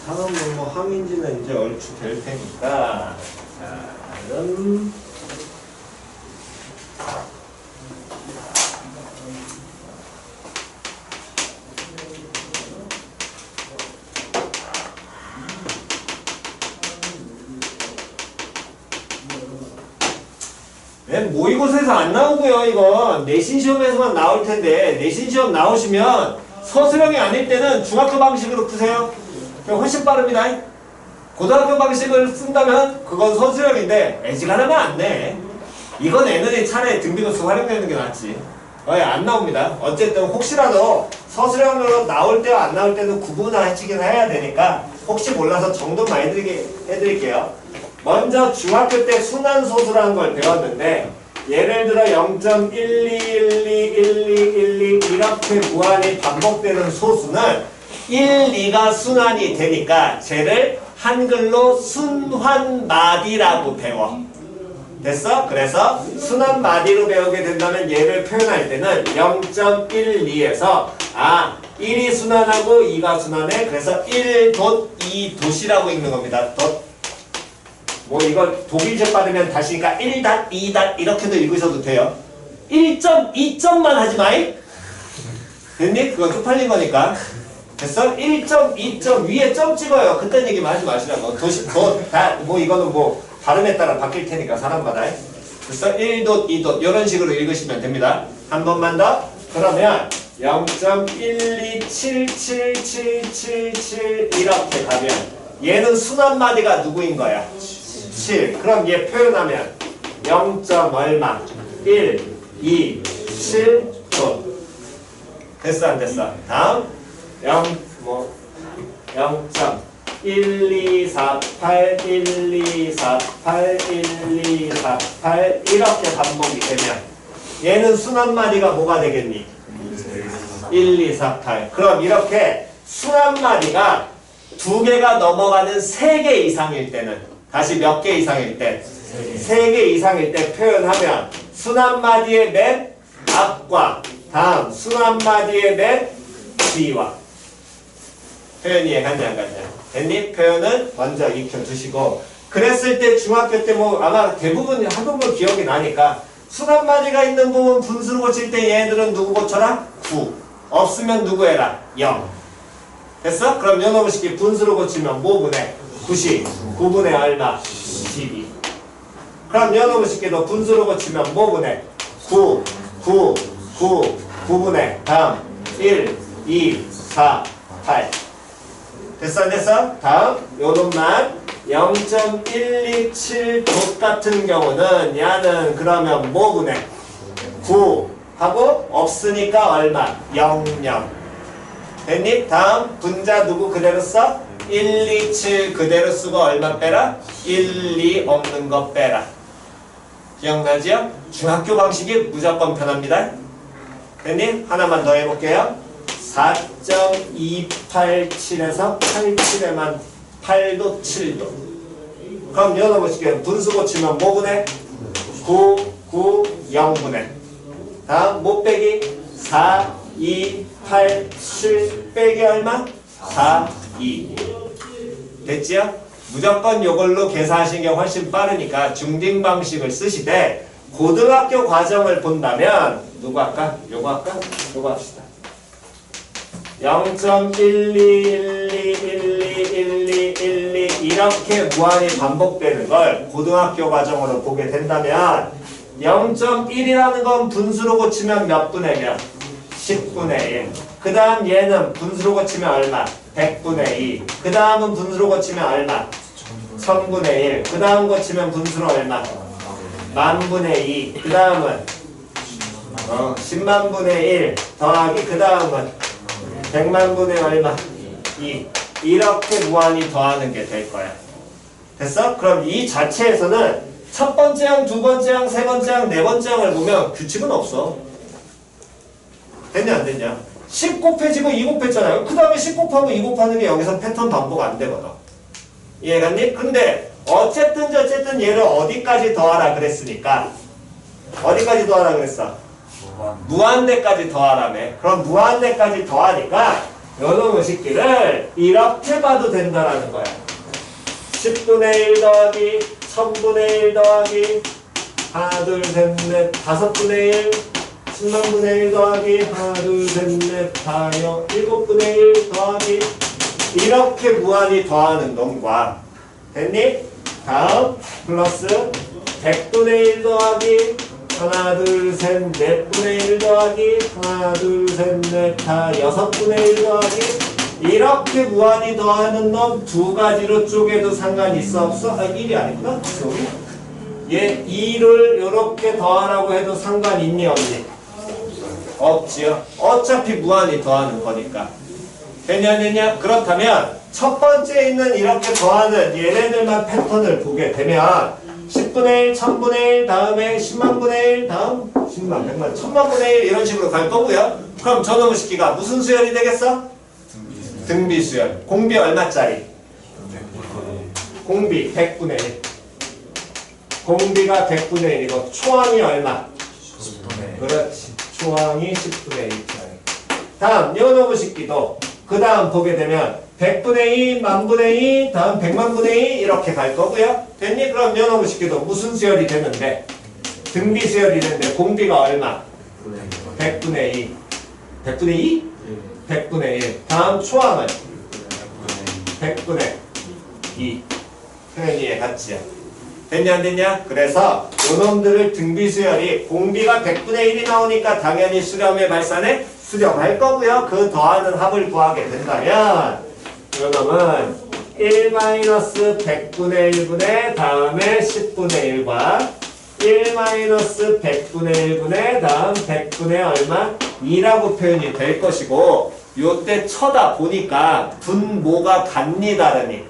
다음 뭐 항인지는 이제 얼추 될 테니까 자, 다음 모의고사에서 안 나오고요. 이건 내신 시험에서만 나올 텐데 내신 시험 나오시면 서술형이 아닐 때는 중학교 방식으로 푸세요. 훨씬 빠릅니다. 고등학교 방식을 쓴다면 그건 서술형인데 애지간하면 안 내. 이건 애는 차라리 등비도수 활용되는 게 낫지. 안 나옵니다. 어쨌든 혹시라도 서술형으로 나올 때와 안 나올 때도 구분하시긴 해야 되니까 혹시 몰라서 정돈 많이 해드릴게요. 먼저 중학교 때 순환소수라는 걸 배웠는데 예를 들어 0.12121212 이렇게 무한히 반복되는 소수는 1, 2가 순환이 되니까 쟤를 한글로 순환마디라고 배워. 됐어? 그래서 순환마디로 배우게 된다면 얘를 표현할 때는 0.12에서 1이 순환하고 2가 순환해. 그래서 1돛 2돛이라고 읽는 겁니다. 돛. 뭐 이걸 독일제 받으면 다시니까 1닷 2닷 이렇게도 읽으셔도 돼요. 1점 2점만 하지 마이. 됐니? 그건 쪽팔린 거니까. 됐어? 1점 2점 위에 점 찍어요. 그딴 얘기만 하지 마시라고. 뭐 이거는 뭐 발음에 따라 바뀔 테니까 사람마다. 됐어? 1돛 2돛 이런 식으로 읽으시면 됩니다. 한 번만 더. 그러면 0.1277777 이렇게 가면 얘는 순환마디가 누구인 거야? 7. 그럼 얘 표현하면 0. 얼마? 1, 2, 7, 9. 됐어 안 됐어? 다음 0.1248 1248 1248 이렇게 반복이 되면 얘는 순환마디가 뭐가 되겠니? 1248. 그럼 이렇게 순환마디가 2개가 넘어가는 3개 이상일 때는 다시 몇 개 이상일 때? 3개 이상일 때 표현하면 순환마디의 맨 앞과 다음 순환마디의 맨 뒤와 표현이 갔냐 안 갔냐? 됐니? 표현은 먼저 익혀두시고 그랬을 때 중학교 때 뭐 아마 대부분 한부분 기억이 나니까 순환마디가 있는 부분 분수로 고칠 때 얘네들은 누구 고쳐라? 9. 없으면 누구 해라? 0. 됐어? 그럼 요놈식이 분수로 고치면 뭐 분해? 90. 9분의 얼마? 12. 그럼 요놈식기도 분수로 고치면 뭐 분해? 9. 9. 9. 9분의 다음 1. 2. 4. 8. 됐어 안 됐어? 다음 요놈만 0.127 돛 같은 경우는 얘는 그러면 뭐 분해? 9 하고 없으니까 얼마? 0, 0. 됐니? 다음 분자 누구 그대로 써? 1, 2, 7 그대로 쓰고 얼마 빼라? 1, 2 없는 거 빼라. 기억나지요? 중학교 방식이 무조건 편합니다. 됐니? 하나만 더 해볼게요. 4.287에서 87에만 8도 7도. 그럼 열어보실게요. 분수 고치면 뭐 분해? 9, 9, 0분해. 다음 못 빼기 4, 2, 8, 7 빼기 얼마? 4, 2. 됐지요? 무조건 이걸로 계산하시는 게 훨씬 빠르니까 중딩 방식을 쓰시되 고등학교 과정을 본다면 누구 할까? 요거 할까? 요거 합시다. 0.12121212 이렇게 무한히 반복되는 걸 고등학교 과정으로 보게 된다면 0.1이라는 건 분수로 고치면 몇 분의 몇? 10분의 1. 그 다음 얘는 분수로 고치면 얼마? 100분의 2. 그 다음은 분수로 고치면 얼마? 1000분의 1. 그 다음 고치면 분수로 얼마? 만분의 2. 그 다음은 10만분의 1 더하기 그 다음은 100만분의 얼마? 2. 이렇게 무한히 더하는 게 될 거야. 됐어? 그럼 이 자체에서는 첫 번째 항, 두 번째 항, 세 번째 항, 네 번째 항을 보면 규칙은 없어. 됐냐 안 됐냐? 10 곱해지고 2 곱했잖아요. 그 다음에 10 곱하고 2 곱하는 게 여기서 패턴 반복 안 되거든. 이해갔니? 근데 어쨌든 저쨌든 얘를 어디까지 더하라 그랬으니까 어디까지 더하라 그랬어? 무한대까지 더하라며. 그럼 무한대까지 더하니까 요놈의 식기를 이렇게 봐도 된다라는 거야. 10분의 1 더하기 1000분의 1 더하기 하나 둘 셋 넷 5분의 1 10만분의 1 더하기 하나 둘 셋 넷 다여 7분의 1 더하기 이렇게 무한히 더하는 놈과 됐니? 다음 플러스 100분의 1 더하기 하나 둘 셋 넷분의 1 더하기 하나 둘 셋 넷 다 6분의 1 더하기 이렇게 무한히 더하는 놈 두 가지로 쪼개도 상관이 있어 없어? 1이 아니구나? 여기? 얘 2를 이렇게 더하라고 해도 상관 있니 없니? 없지요. 어차피 무한히 더하는 거니까. 됐냐 안 됐냐? 그렇다면 첫 번째 있는 이렇게 더하는 얘네들만 패턴을 보게 되면 10분의 1, 1000분의 1, 다음에 10만분의 1, 다음 10만, 100만, 1000만분의 1 이런 식으로 갈 거고요. 그럼 저놈의 식기가 무슨 수열이 되겠어? 등비 수열. 공비 얼마짜리? 공비 100분의 1. 공비가 100분의 1이고 초항이 얼마? 그렇지. 초항이 10분의 1짜리. 다음 요놈의 식기도 그 다음 보게 되면 100분의 2, 만분의 2, 다음 100만분의 2 이렇게 갈 거고요. 됐니? 그럼 요놈의 식기도 무슨 수열이 되는데? 등비 수열이 되는데 공비가 얼마? 100분의 2. 100분의 2? 100분의 1. 다음 초항은 100분의 2. 표현이에 같지요. 됐냐 안 됐냐? 그래서 요놈들을 등비 수열이 공비가 100분의 1이 나오니까 당연히 수렴의 발산에 수렴할 거고요. 그 더하는 합을 구하게 된다면 요놈은 1-100분의 1분의 다음에 10분의 1과 1-100분의 1분의 다음 100분의 얼마? 2라고 표현이 될 것이고 요때 쳐다 보니까 분모가 같니 다르니?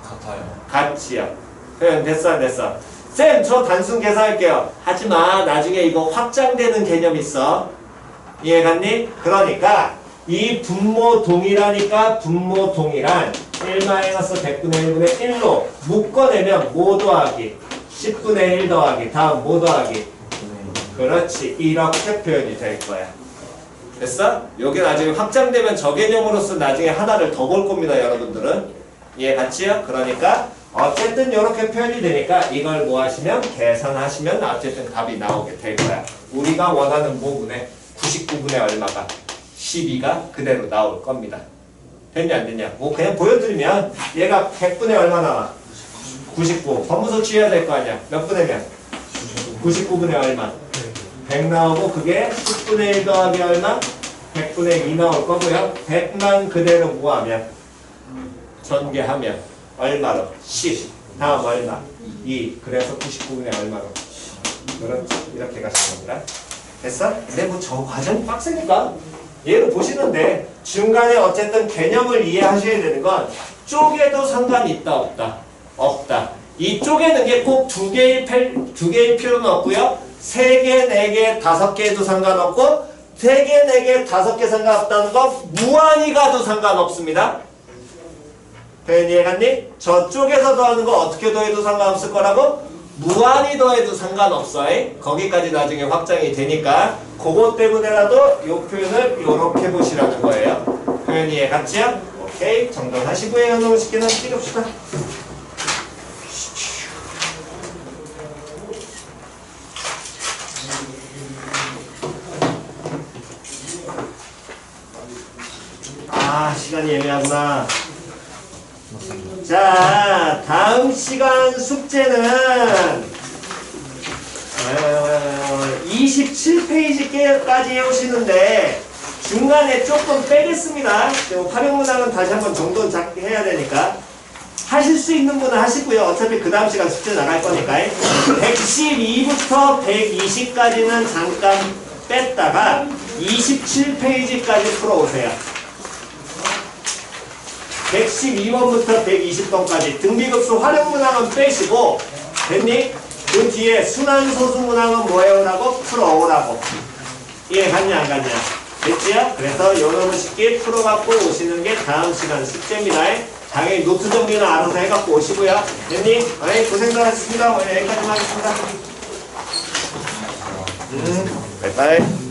같아요. 같지요. 표현 됐어 안 됐어? 쌤 저 단순 계산할게요. 하지마. 나중에 이거 확장되는 개념 있어. 이해갔니? 그러니까 이 분모 동이라니까 분모 동이란 1-100분의 1분의 1로 묶어내면 뭐 더하기? 10분의 1 더하기 다음 뭐 더하기? 그렇지. 이렇게 표현이 될 거야. 됐어? 요게 나중에 확장되면 저 개념으로서 나중에 하나를 더 볼 겁니다. 여러분들은. 이해갔지요? 그러니까 어쨌든 이렇게 표현이 되니까 이걸 뭐 하시면 계산하시면 어쨌든 답이 나오게 될 거야. 우리가 원하는 모분의 99분의 얼마가 12가 그대로 나올 겁니다. 됐냐 안 됐냐? 뭐 그냥 보여드리면 얘가 100분의 얼마 나와? 99. 법무소 취해야 될 거 아니야. 몇 분의 몇? 99분의 얼마? 100 나오고 그게 10분의 1 더하기 얼마? 100분의 2 나올 거고요. 100만 그대로 뭐하면? 전개하면 얼마로? 10. 다음 얼마? 2. 그래서 99분의 얼마로? 그렇지. 이렇게 가시는 겁니다. 됐어? 근데 뭐 저 과정이 빡세니까 얘를 보시는데 중간에 어쨌든 개념을 이해하셔야 되는 건 쪼개도 상관이 있다 없다? 없다. 이 쪼개는 게 꼭 두 개일 필요는 없고요. 3개, 4개, 5개도 상관없고 3개, 4개, 5개 상관없다는 건 무한히 가도 상관없습니다. 표현 이해갔니? 저쪽에서 더하는 거 어떻게 더해도 상관없을 거라고? 무한히 더해도 상관없어. 거기까지 나중에 확장이 되니까 그것 때문에라도 이 표현을 이렇게 보시라는 거예요. 표현 이해갔지요? 오케이. 정돈하시고요. 연동시키는 찍읍시다. 아, 시간이 애매하구나. 자, 다음 시간 숙제는 27페이지까지 해오시는데 중간에 조금 빼겠습니다. 활용문항은 다시 한번 정돈 해야 되니까 하실 수 있는 분은 하시고요. 어차피 그 다음 시간 숙제 나갈 거니까 112부터 120까지는 잠깐 뺐다가 27페이지까지 풀어오세요. 112번부터 120번까지 등비급수 활용문항은 빼시고 됐니? 그 뒤에 순환소수문항은 뭐 해오라고? 풀어오라고. 이해갔냐 안 갔냐? 됐지요? 그래서 요놈을 쉽게 풀어갖고 오시는 게 다음 시간 숙제입니다. 당연히 노트 정리는 알아서 해갖고 오시고요. 됐니? 고생들 하셨습니다. 오늘 여기까지만 하겠습니다. 바이바이.